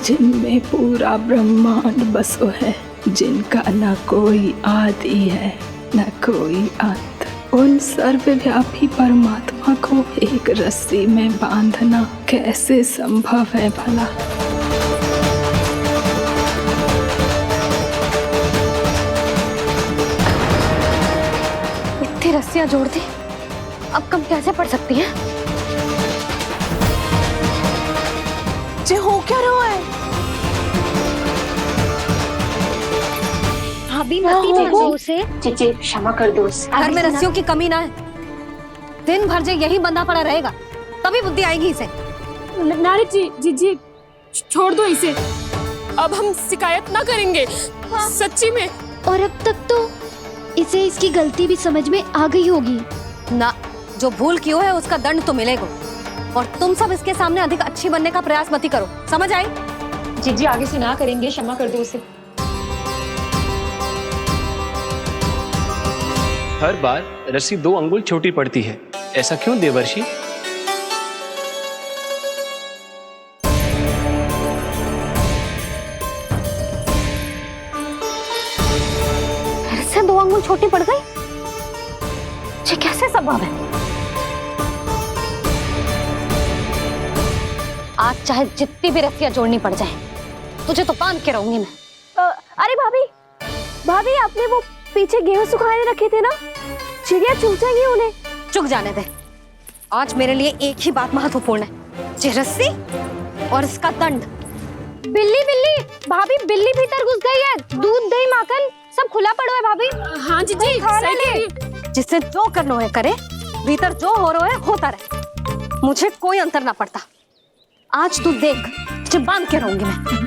जिनमें पूरा ब्रह्मांड बसो है, जिनका न कोई आदि है न कोई अंत। उन सर्वव्यापी परमात्मा को एक रस्सी में बांधना कैसे संभव है भला? इतनी रस्सियां जोड़ दी, अब कम कैसे पड़ सकती हैं? जे हो क्या रहा है? भाभी मती भेजो उसे। चीची क्षमा कर दो उसे। घर में रस्सियों की कमी ना है। दिन भर जो यही बंधा पड़ा रहेगा तभी बुद्धि आएगी इसे। नारी जी छोड़ दो इसे, अब हम शिकायत ना करेंगे। सच्ची में। और अब तक तो इसे इसकी गलती भी समझ में आ गई होगी ना। जो भूल की है उसका दंड तो मिलेगा। और तुम सब इसके सामने अधिक अच्छी बनने का प्रयास मत ही करो, समझ आई? जीजी आगे से ना करेंगे, क्षमा कर दो उसे। हर बार रस्सी 2 अंगुल छोटी पड़ती है, ऐसा क्यों देवर्षि? फिर से 2 अंगुल छोटी पड़ गई? ये कैसे संभव है? आज चाहे जितनी भी रस्सियां जोड़नी पड़ जाए, तुझे तो बांध के रहूंगी मैं। अरे भाभी आपने वो पीछे गेहूं सुखाने रखे थे ना, चिड़िया चुग जाएंगी उन्हें। चुग जाने दे। आज मेरे लिए एक ही बात महत्वपूर्ण है, ये रस्सी और इसका दंड। बिल्ली भाभी, बिल्ली भीतर घुस गई है। दूध दही माखन सब खुला पड़ा है भाभी। हाँ जी सही कह रही है। जिससे जो करना है करे, भीतर जो हो रहा है होता रहे, मुझे कोई अंतर ना पड़ता। आज तू देख, तुझे बांध के रहूंगी मैं।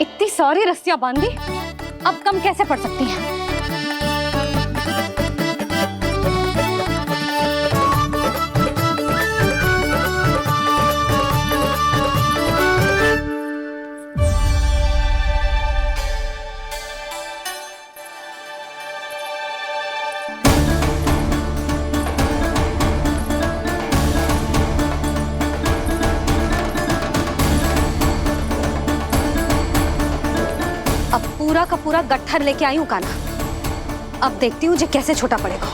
इतनी सारी रस्सियां बांधी, अब कम कैसे पड़ सकती हैं? पूरा का पूरा गट्ठर लेके आई हूँ काना। अब देखती हूँ जे कैसे छोटा पड़ेगा।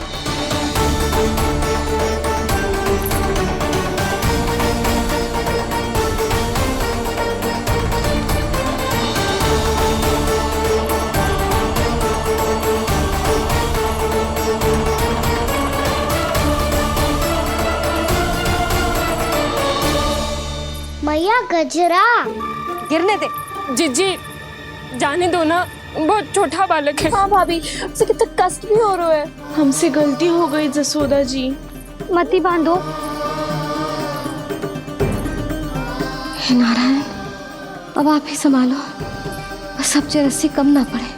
मैया गजरा गिरने दे। जीजी जाने दो ना, बहुत छोटा बालक है। हाँ भाभी, उसे कितना कष्ट भी हो रहा है। हमसे गलती हो गई जसोदा जी। मती बांधो। हे नारायण, अब आप ही संभालो, बस अब जे रस्सी कम ना पड़े।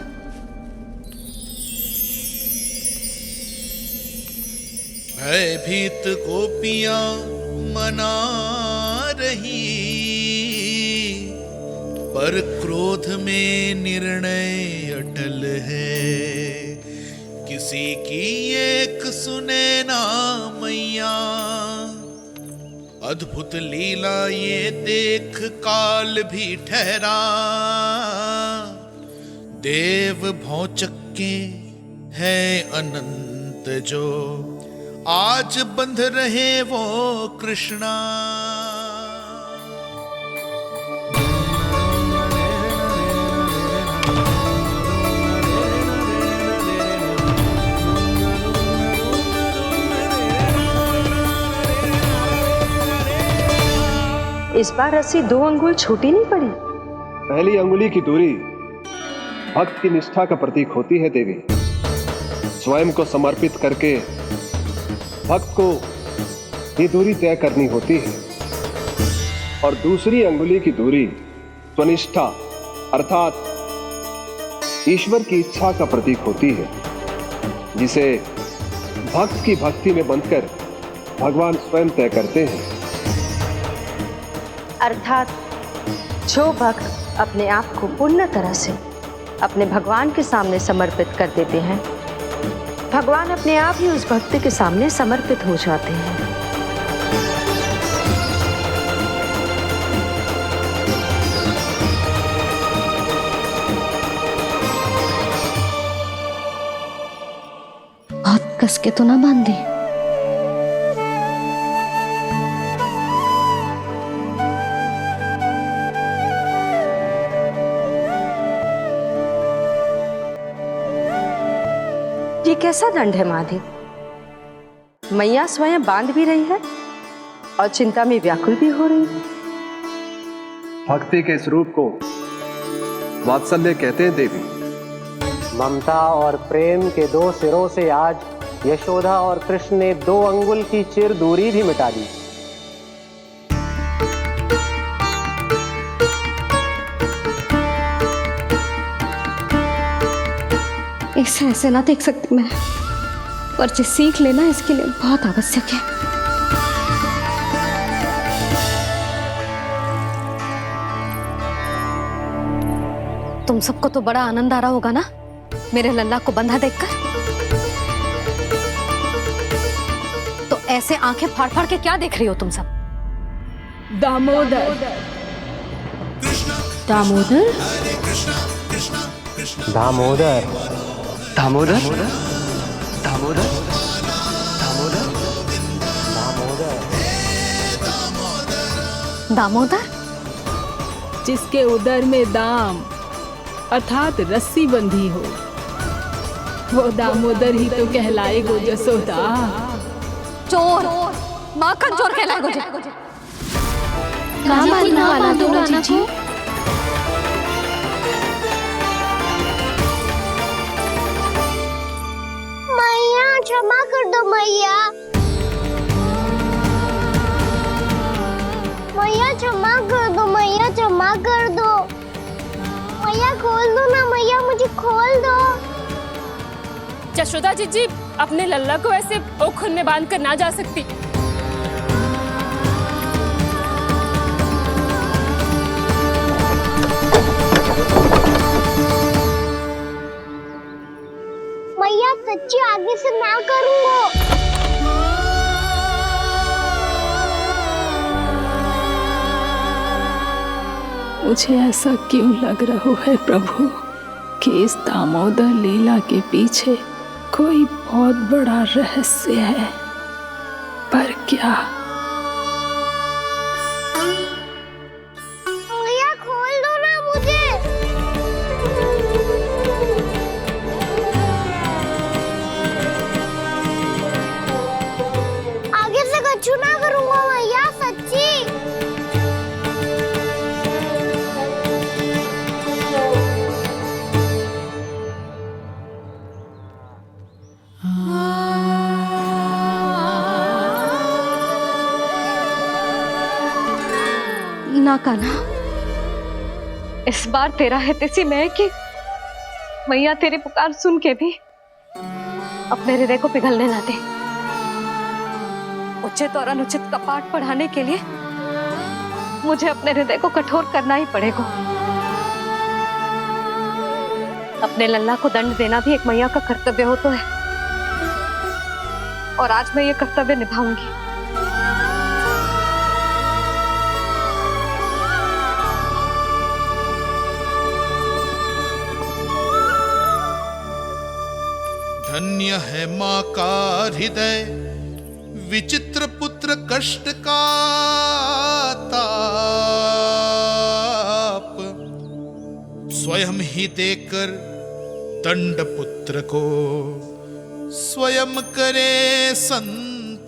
भयभीत गोपियां मना रही, पर क्रोध में निर्णय अटल है। किसी की एक सुने ना मैया, अद्भुत लीला ये देख काल भी ठहरा। देव भौचक्के है अनंत जो, आज बंध रहे वो कृष्णा। इस बार रस्सी 2 अंगुल छोटी नहीं पड़ी। पहली अंगुली की दूरी भक्त की निष्ठा का प्रतीक होती है देवी। स्वयं को समर्पित करके भक्त को ये दूरी तय करनी होती है। और दूसरी अंगुली की दूरी स्वनिष्ठा अर्थात ईश्वर की इच्छा का प्रतीक होती है, जिसे भक्त की भक्ति में बंधकर भगवान स्वयं तय करते हैं। अर्थात जो भक्त अपने आप को पूर्ण तरह से अपने भगवान के सामने समर्पित कर देते हैं, भगवान अपने आप ही उस भक्त के सामने समर्पित हो जाते हैं। बहुत कस के तो ना बांध दी। ये कैसा दंड है माधव? मैया स्वयं बांध भी रही है और चिंता में व्याकुल भी हो रही है। भक्ति के स्वरूप को वात्सल्य कहते हैं देवी। ममता और प्रेम के दो सिरों से आज यशोदा और कृष्ण ने 2 अंगुल की चिर दूरी भी मिटा दी। इसे ऐसे ना देख सकती मैं, पर जो सीख लेना इसके लिए बहुत आवश्यक है। तुम सबको तो बड़ा आनंद आ रहा होगा ना मेरे लल्ला को बंधा देखकर। तो ऐसे आंखें फाड़ फाड़ के क्या देख रही हो तुम सब? दामोदर। दामोदर? दामोदर। दामोदर? दामोदर? दामोदर? जिसके उदर में दाम अर्थात रस्सी बंधी हो, वो दामोदर ही तो कहलाएगो जसोदा। चोर, माखन चोर कहलाएगो जी। कहाँ बांधने वाला तो जीजी? मैया क्षमा कर दो मैया। मैया क्षमा कर दो, मैया क्षमा कर दो। मैया खोल दो ना मैया, मुझे खोल दो। यशोदा जीजी अपने लल्ला को ऐसे ओखुन में बांध कर ना जा सकती। मैया सच्ची आगे से ना करूँगा। मुझे ऐसा क्यों लग रहा है प्रभु कि इस दामोदर लीला के पीछे कोई बहुत बड़ा रहस्य है, पर क्या? मैया खोल दो ना मुझे। आगे से कछु ना करूँगा मैया, सच्ची। ना कान्हा, इस बार तेरा हित इसी में है कि मैया तेरी पुकार सुन के भी अपने हृदय को पिघलने ना दे। उचित और अनुचित कपाट पढ़ाने के लिए मुझे अपने हृदय को कठोर करना ही पड़ेगा। अपने लल्ला को दंड देना भी एक मैया का कर्तव्य हो तो है, और आज मैं ये कर्तव्य निभाऊंगी। धन्य है माँ का हृदय, विचित्र पुत्र कष्ट का ताप, स्वयं ही देकर दंड पुत्र को स्वयं करे संताप।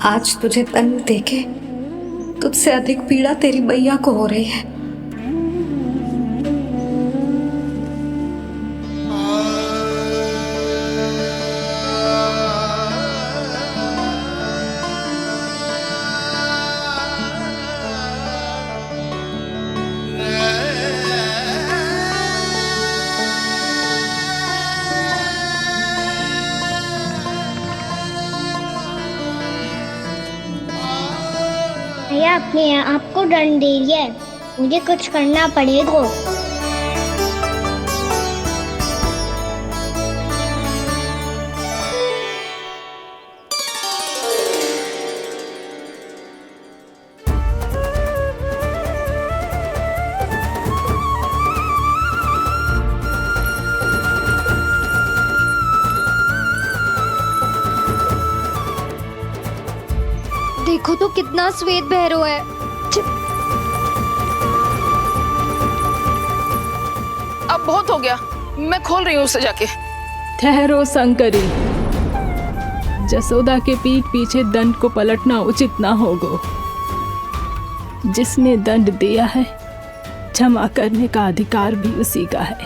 आज तुझे दंड देके तुझसे अधिक पीड़ा तेरी मैया को हो रही है। भैया अपने आप को दंड दे रही है, मुझे कुछ करना पड़ेगा। देखो तो कितना श्वेत बहरो है। अब बहुत हो गया, मैं खोल रही हूँ उसे जाके। ठहरो शंकरी, जसोदा के पीठ पीछे दंड को पलटना उचित ना होगा। जिसने दंड दिया है, क्षमा करने का अधिकार भी उसी का है।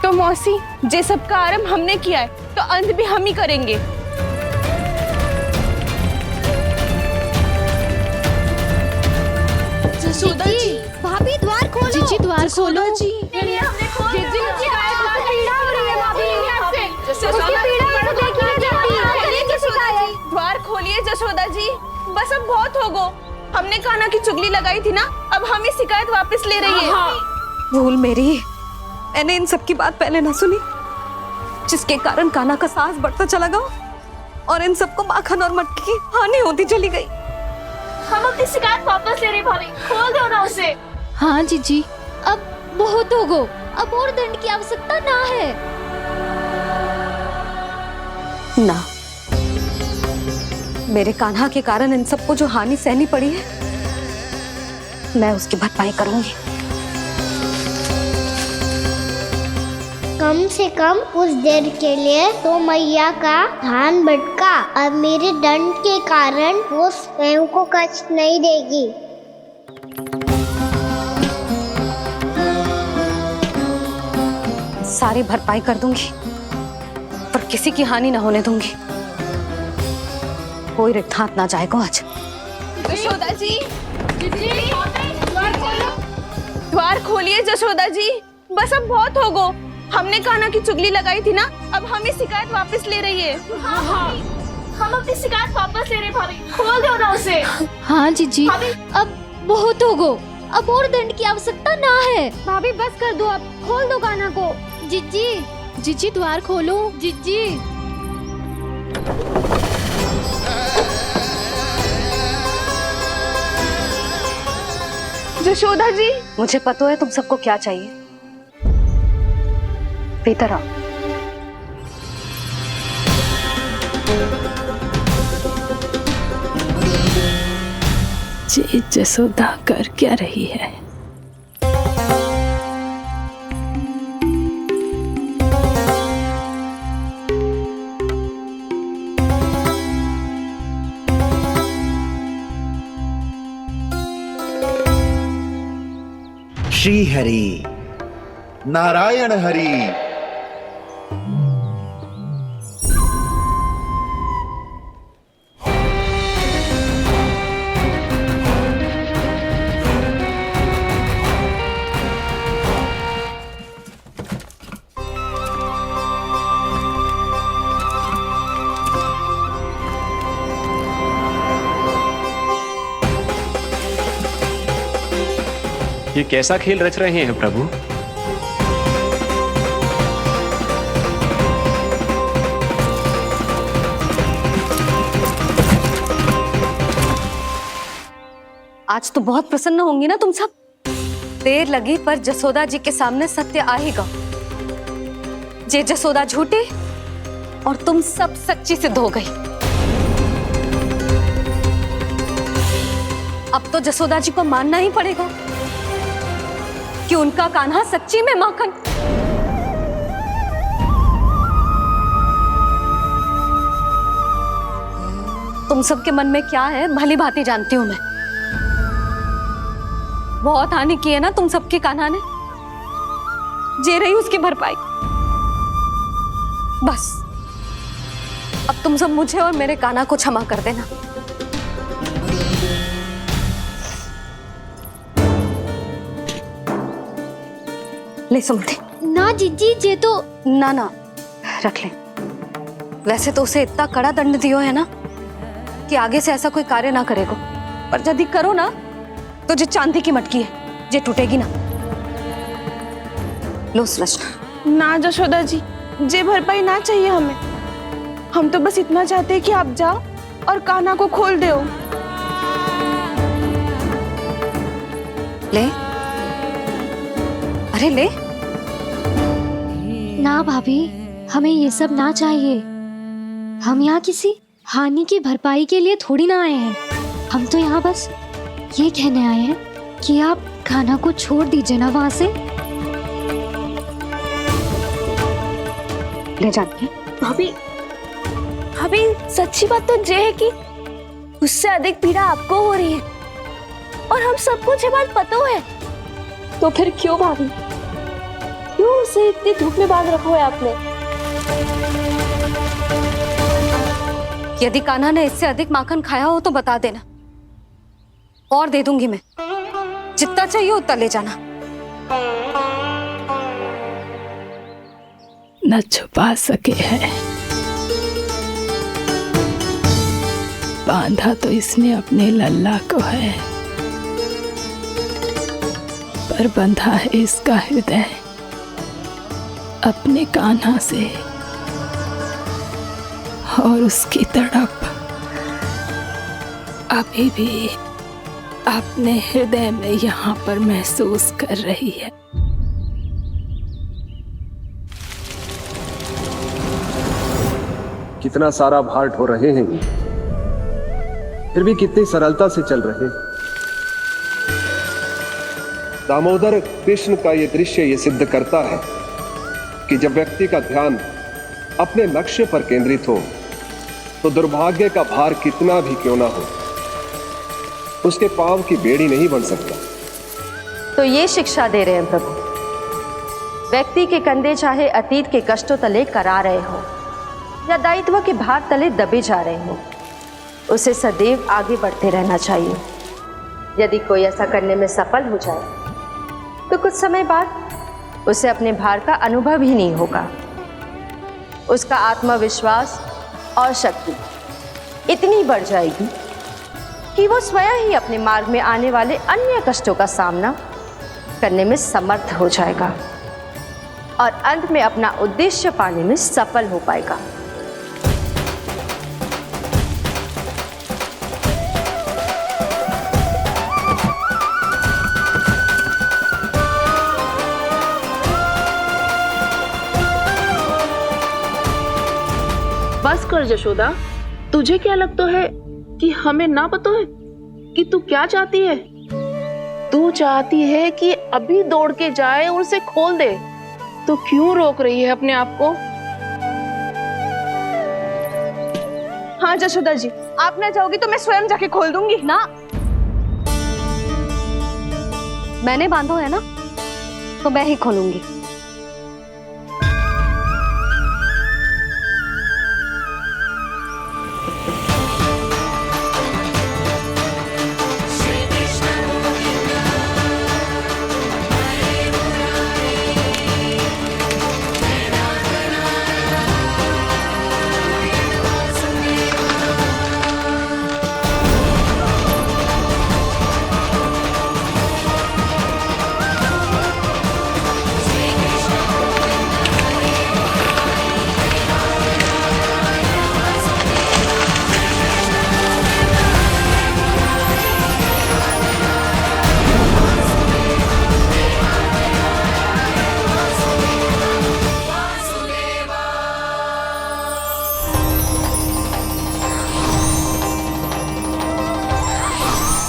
तो मौसी, जे सब का आरंभ हमने किया है तो अंत भी हम ही करेंगे। जसोदा जी, भाभी द्वार खोलो। जीजी द्वार खोलो। जी द्वार खोलिए जसोदा जी, बस अब बहुत हो गो। हमने कान्हा की चुगली लगाई थी ना, अब हम ही शिकायत वापस ले रही है। भूल मेरी, मैंने इन सब की बात पहले ना सुनी, जिसके कारण कान्हा का साहस बढ़ता चला गया और इन सबको माखन और मटकी की हानि होती चली गई। हम अपनी शिकायत वापस ले रहे भाभी, खोल दो ना उसे। हाँ जीजी, अब बहुत हो गो, अब और दंड की आवश्यकता ना है। ना, मेरे कान्हा के कारण इन सबको जो हानि सहनी पड़ी है, मैं उसकी भरपाई करूंगी। कम से कम उस देर के लिए तो मैया का ध्यान भटका और मेरे दंड के कारण वो स्वयं को कष्ट नहीं देगी। सारी भरपाई कर दूंगी, पर किसी की हानि ना होने दूंगी। कोई रिक्त हाथ ना जाएगा आज। जशोदा जी, द्वार खोलिए जशोदा जी, बस अब बहुत हो गो। हमने कान्हा की चुगली लगाई थी ना, अब हम ही शिकायत वापस ले रही है। हम अपनी शिकायत वापस ले रहे भाभी, खोल दो ना उसे। हाँ जीजी, अब बहुत हो गो, अब और दंड की आवश्यकता ना है। भाभी बस कर दो, अब खोल दो कान्हा को। जीजी, जीजी द्वार खोलो। जीजी, जशोदा जी, मुझे पता है तुम सबको क्या चाहिए। भीतर आओ। जी जसोदा कर क्या रही है? श्री हरि, नारायण हरि। ये कैसा खेल रच रहे हैं प्रभु? आज तो बहुत प्रसन्न होंगी ना तुम सब। देर लगी पर जसोदा जी के सामने सत्य आएगा। जे जसोदा झूठी और तुम सब सच्ची सिद्ध हो गई। अब तो जसोदा जी को मानना ही पड़ेगा कि उनका कान्हा सच्ची में माखन। तुम सबके मन में क्या है भली भांति जानती हूं मैं। बहुत हानि की है ना तुम सबके कान्हा ने, जे रही उसकी भरपाई। बस अब तुम सब मुझे और मेरे कान्हा को क्षमा कर देना। ले सुमते। ना जीजी, जे तो ना ना रख ले। वैसे तो उसे इतना कड़ा दंड दियो है ना कि आगे से ऐसा कोई कार्य ना करेगा। पर यदि करो ना तो जो चांदी की मटकी है जे टूटेगी ना। लो सुलक्षणा। ना जशोदा जी, जे भरपाई ना चाहिए हमें। हम तो बस इतना चाहते हैं कि आप जाओ और कान्हा को खोल दो। ले, अरे ले। ना भाभी, हमें ये सब ना चाहिए। हम यहाँ किसी हानि की भरपाई के लिए थोड़ी ना आए हैं। हम तो यहाँ बस ये कहने आए हैं कि आप कान्हा को छोड़ दीजिए ना वहां से। ले जाती भाभी, भाभी सच्ची बात तो ये है कि उससे अधिक पीड़ा आपको हो रही है और हम सबको ये बात पता है। तो फिर क्यों भाभी, क्यों उसे इतनी धूप में बांध रखा है आपने? यदि कान्हा ने इससे अधिक माखन खाया हो तो बता देना, और दे दूंगी मैं। जितना चाहिए उतना ले जाना। न छुपा सके है, बांधा तो इसने अपने लल्ला को है, पर बंधा है इसका हृदय अपने कान्हा से। और उसकी तड़प अभी भी अपने हृदय में यहाँ पर महसूस कर रही है। कितना सारा भार ढो रहे हैं, फिर भी कितनी सरलता से चल रहे हैं। दामोदर कृष्ण का यह दृश्य ये सिद्ध करता है कि जब व्यक्ति का ध्यान अपने लक्ष्य पर केंद्रित हो तो दुर्भाग्य का भार कितना भी क्यों ना हो, उसके पांव की बेड़ी नहीं बन सकता। तो ये शिक्षा दे रहे हैं प्रभु। व्यक्ति के कंधे चाहे अतीत के कष्टों तले करा रहे हो या दायित्व के भार तले दबे जा रहे हो, उसे सदैव आगे बढ़ते रहना चाहिए। यदि कोई ऐसा करने में सफल हो जाए तो कुछ समय बाद उसे अपने भार का अनुभव ही नहीं होगा। उसका आत्मविश्वास और शक्ति इतनी बढ़ जाएगी कि वो स्वयं ही अपने मार्ग में आने वाले अन्य कष्टों का सामना करने में समर्थ हो जाएगा और अंत में अपना उद्देश्य पाने में सफल हो पाएगा। बस कर जशोदा, तुझे क्या लगता है कि हमें ना पता है कि तू क्या चाहती है? तू चाहती है कि अभी दौड़ के जाए और उसे खोल दे, तो क्यों रोक रही है अपने आप को? हाँ जशोदा जी, आप ना जाओगी तो मैं स्वयं जाके खोल दूंगी। ना, मैंने बांधो है ना, तो मैं ही खोलूंगी।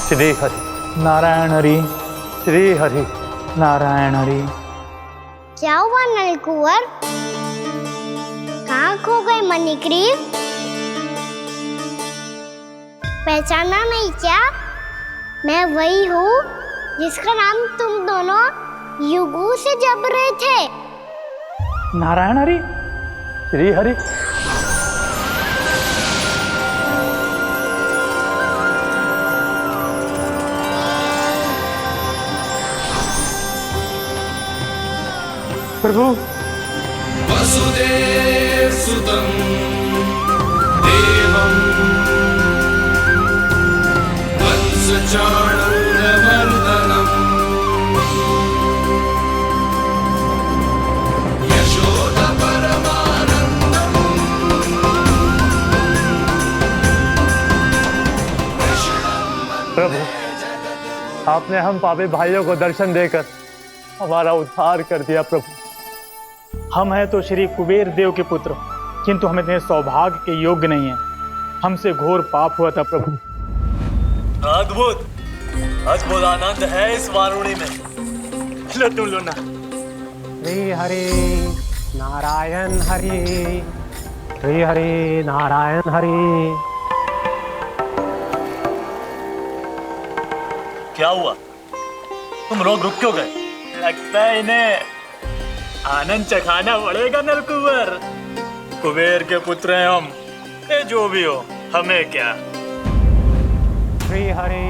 श्री हरि नारायण हरि, श्री हरि नारायण हरि। क्या हुआ नलकुंवर? कहाँ खो गए मणिग्रीव? पहचाना नहीं क्या? मैं वही हूँ जिसका नाम तुम दोनों युगों से जप रहे थे। नारायण हरि, श्री हरि। प्रभु, वसुदेव सुतं देवं वत्स गजाननवर्धनम् प्रभु, आपने हम पापी भाइयों को दर्शन देकर हमारा उद्धार कर दिया। प्रभु, हम हैं तो श्री कुबेर देव के पुत्र, किंतु हम इतने सौभाग्य के योग्य नहीं हैं। हमसे घोर पाप हुआ था प्रभु। अद्भुत अद्भुत आनंद है इस वारुणी में। लो तुम लो ना। श्री हरि नारायण हरि, श्री हरि नारायण हरि। क्या हुआ? तुम लोग रुक क्यों गए? लगता है इन्हें आनंद चखाना पड़ेगा नलकुबर। कुबेर के पुत्र हैं हम, ये जो भी हो हमें क्या। श्री हरि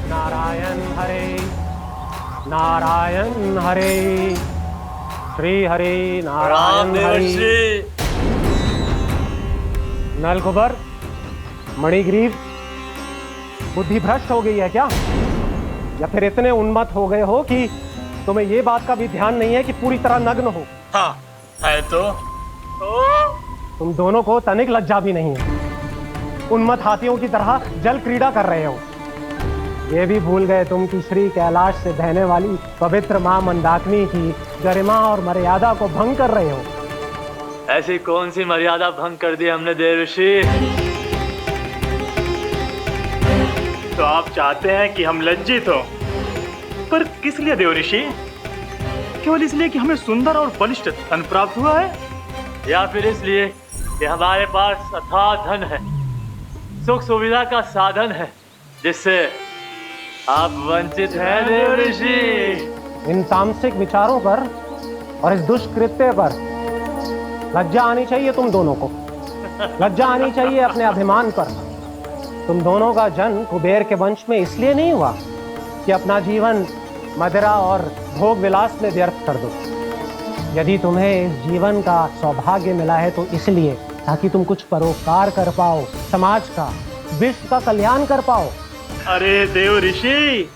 नारायण हरि, नारायण हरि, श्री हरि नारायण हरि। नलकुबर, मणिग्रीव, बुद्धि भ्रष्ट हो गई है क्या? या फिर इतने उन्मत्त हो गए हो कि तुम्हें ये बात का भी ध्यान नहीं है कि पूरी तरह नग्न हो? हाँ है तो। तुम दोनों को तनिक लज्जा भी नहीं है। उन्मत्त हाथियों की तरह जल क्रीड़ा कर रहे हो। ये भी भूल गए तुम कि श्री कैलाश से बहने वाली पवित्र मां मंदाकिनी की गरिमा और मर्यादा को भंग कर रहे हो। ऐसी कौन सी मर्यादा भंग कर दी हमने देवर्षि? तो आप चाहते हैं कि हम लज्जित हो, पर किस लिए देवर्षि? केवल इसलिए कि हमें सुंदर और बलिष्ठ धन प्राप्त हुआ है, या फिर इसलिए कि हमारे पास अथाह धन है, सुख सुविधा का साधन है, जिससे आप वंचित हैं देवर्षि? इन तामसिक विचारों पर और इस दुष्कृत्य पर लज्जा आनी चाहिए तुम दोनों को। लज्जा आनी चाहिए अपने अभिमान पर। तुम दोनों का जन्म कुबेर के वंश में इसलिए नहीं हुआ कि अपना जीवन मदिरा और भोग विलास में व्यर्थ कर दो। यदि तुम्हें इस जीवन का सौभाग्य मिला है तो इसलिए ताकि तुम कुछ परोपकार कर पाओ, समाज का, विश्व का कल्याण कर पाओ। अरे देव ऋषि,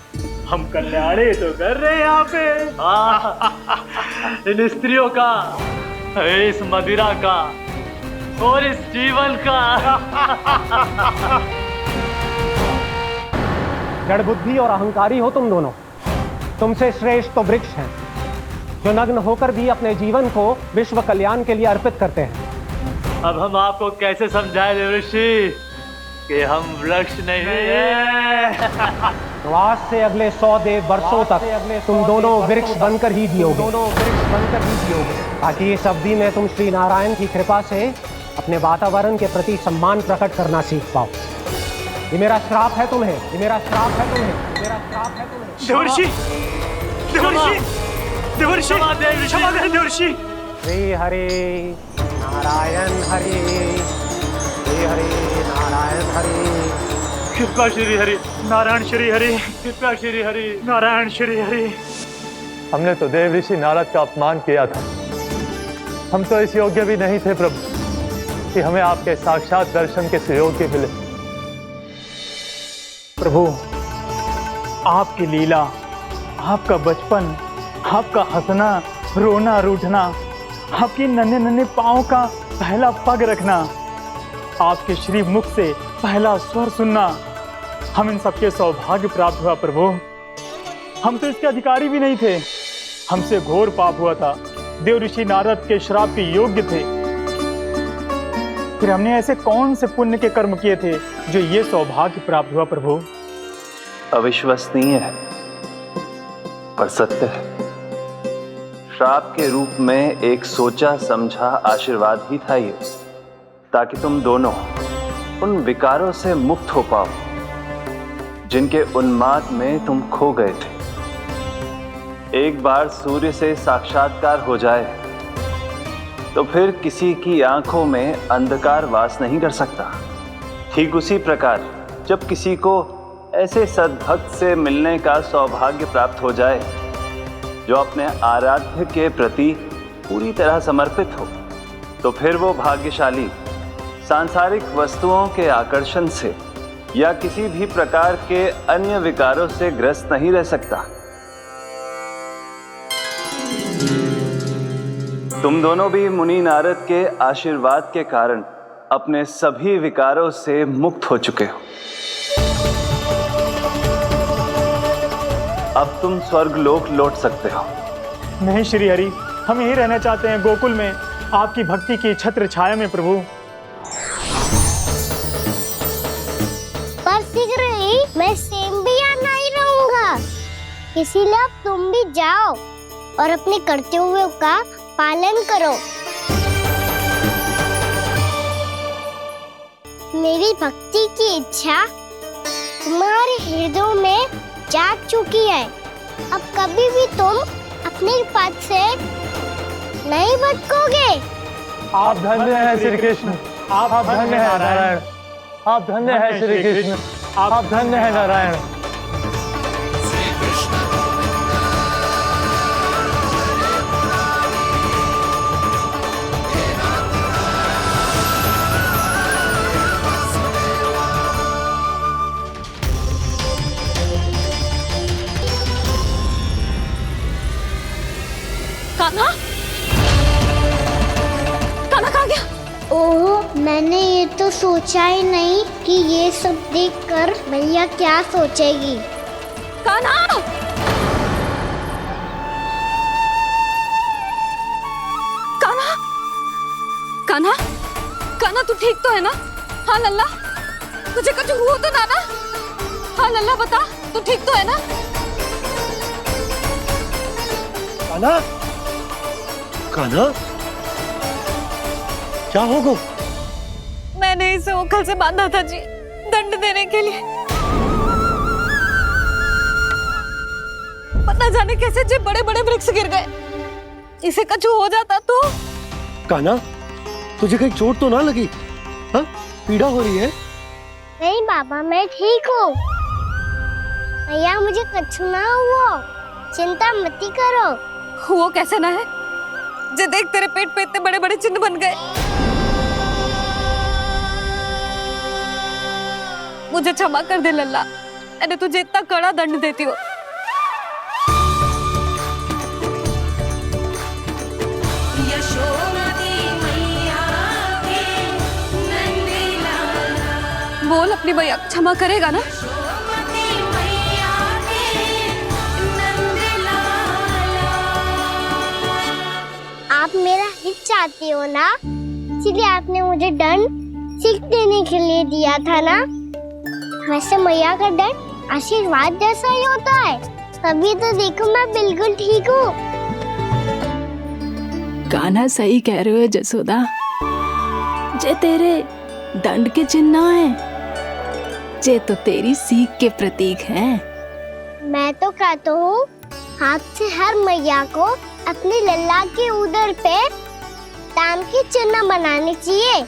हम कल्याणी तो कर रहे हैं यहाँ पे। इन स्त्रियों का, इस मदिरा का और इस जीवन का। जड़ बुद्धि और अहंकारी हो तुम दोनों। तुमसे श्रेष्ठ तो वृक्ष हैं, जो नग्न होकर भी अपने जीवन को विश्व कल्याण के लिए अर्पित करते हैं। अब हम आपको कैसे समझाएं देवर्षि कि हम वृक्ष नहीं हैं? तो आज से अगले 100 देव वर्षों तक तुम दोनों वृक्ष बनकर ही जियोगे, ताकि इस अवधि में तुम श्री नारायण की कृपा से अपने वातावरण के प्रति सम्मान प्रकट करना सीख पाओ। ये मेरा श्राप है तुम्हें, ये मेरा श्राप है तुम्हें, मेरा श्राप है तुम्हें। देवर्षि, देवर्षि, देवर्षि, क्षमा करें देवर्षि। श्री हरि नारायण हरि, श्री हरि नारायण हरि। कृपा श्री हरि नारायण श्री हरि, कृपा श्री हरि नारायण श्री हरि। हमने तो देव ऋषि नारद का अपमान किया था। हम तो इस योग्य भी नहीं थे प्रभु कि हमें आपके साक्षात दर्शन के सुयोग्य मिले। प्रभु, आपकी लीला, आपका बचपन, आपका हंसना, रोना, रूठना, आपकी नन्हे नन्हे पाँव का पहला पग रखना, आपके श्री मुख से पहला स्वर सुनना, हम इन सबके सौभाग्य प्राप्त हुआ प्रभु। हम तो इसके अधिकारी भी नहीं थे। हमसे घोर पाप हुआ था, देव ऋषि नारद के श्राप के योग्य थे। फिर हमने ऐसे कौन से पुण्य के कर्म किए थे जो ये सौभाग्य प्राप्त हुआ प्रभु? अविश्वसनीय है पर सत्य है। श्राप के रूप में एक सोचा समझा आशीर्वाद ही था ये, ताकि तुम दोनों उन विकारों से मुक्त हो पाओ जिनके उन्माद में तुम खो गए थे। एक बार सूर्य से साक्षात्कार हो जाए तो फिर किसी की आंखों में अंधकार वास नहीं कर सकता। ठीक उसी प्रकार जब किसी को ऐसे सद्भक्त से मिलने का सौभाग्य प्राप्त हो जाए जो अपने आराध्य के प्रति पूरी तरह समर्पित हो, तो फिर वो भाग्यशाली सांसारिक वस्तुओं के आकर्षण से या किसी भी प्रकार के अन्य विकारों से ग्रस्त नहीं रह सकता। तुम दोनों भी मुनि नारद के आशीर्वाद के कारण अपने सभी विकारों से मुक्त हो चुके हो। अब तुम स्वर्गलोक लौट सकते हो। नहीं श्री हरि, हम यही रहना चाहते हैं गोकुल में, आपकी भक्ति की छत्र छाया में प्रभु। पर शीघ्र ही मैं सेम्बिया नहीं रहूंगा, इसीलिए अब तुम भी जाओ और अपने कर्तव्यों का पालन करो। मेरी भक्ति की इच्छा तुम्हारे हृदयों में जाग चुकी है। अब कभी भी तुम अपने पथ से नहीं भटकोगे। आप धन्य हैं श्री कृष्ण, आप धन्य हैं नारायण, आप धन्य हैं श्री कृष्ण, आप धन्य हैं नारायण। कान्हा, कान्हा कहाँ गया? ओह, मैंने ये तो सोचा ही नहीं कि ये सब देखकर मैया क्या सोचेगी। कान्हा! कान्हा! कान्हा! कान्हा तू ठीक तो है ना? हाँ लल्ला, तुझे कुछ हुआ तो ना ना? हाँ लल्ला बता, तू ठीक तो है ना? कान्हा, कान्हा, क्या होगा? मैंने इसे ओखल से बांधा था जी, दंड देने के लिए। पता जाने कैसे जे बड़े बड़े वृक्ष गिर गए। इसे कुछ हो जाता तो? कान्हा, तुझे कहीं चोट तो ना लगी? हाँ, पीड़ा हो रही है? नहीं बाबा, मैं ठीक हूँ। भैया मुझे कुछ ना हुआ, चिंता मत करो। वो कैसे ना है? जे देख तेरे पेट पे इतने बड़े बड़े चिन्ह बन गए। मुझे क्षमा कर दे लल्ला, मैंने तुझे इतना कड़ा दंड देती हो। बोल अपनी भैया क्षमा करेगा ना? आप मेरा हित चाहते हो ना, इसलिए आपने मुझे दंड सीख देने के लिए दिया था ना। वैसे मैया का दंड आशीर्वाद जैसा ही होता है, तभी तो देखो मैं बिल्कुल ठीक हूँ। कान्हा सही कह रहे हो जसोदा, जे तेरे दंड के चिन्ह है, जे तो तेरी सीख के प्रतीक हैं। मैं तो कहता हूँ हाथ से हर मैया को अपनी लल्ला के उदर पे ताम के चिन्ह बनाने चाहिए,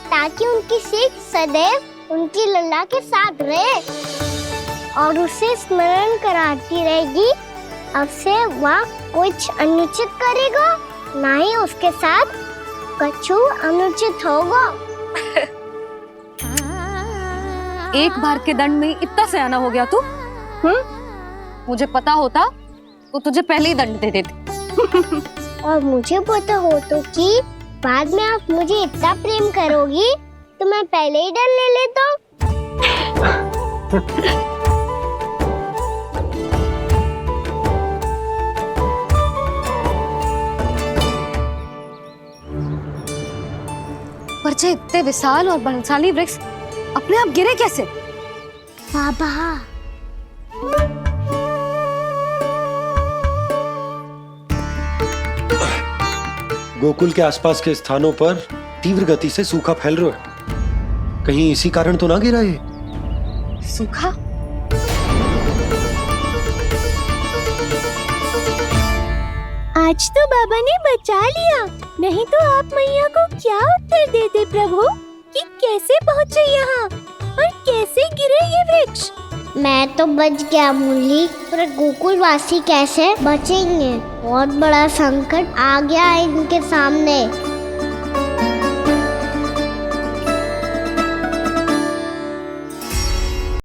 ताकि उनकी सीख सदैव उनकी लल्ला के साथ रहे और उसे स्मरण कराती रहेगी। अब से वह कुछ अनुचित करेगा, ना ही उसके साथ कुछ अनुचित होगा। एक बार के दंड में इतना सयाना हो गया तू? मुझे पता होता तो तुझे पहले ही दंड दे देती। और मुझे पता हो तो कि बाद में आप मुझे इतना प्रेम करोगी तो मैं पहले ही डर ले लेता हूँ। पर जे इतने विशाल और बलशाली वृक्ष अपने आप गिरे कैसे? बाबा, गोकुल के आसपास के स्थानों पर तीव्र गति से सूखा फैल रहा है। कहीं इसी कारण तो ना गिरा ये? सूखा? आज तो बाबा ने बचा लिया, नहीं तो आप मैया को क्या उत्तर देते प्रभु कि कैसे पहुँचे यहाँ और कैसे गिरे ये वृक्ष। मैं तो बच गया मुरली, पर गोकुल वासी कैसे बचेंगे? बहुत बड़ा संकट आ गया है इनके सामने।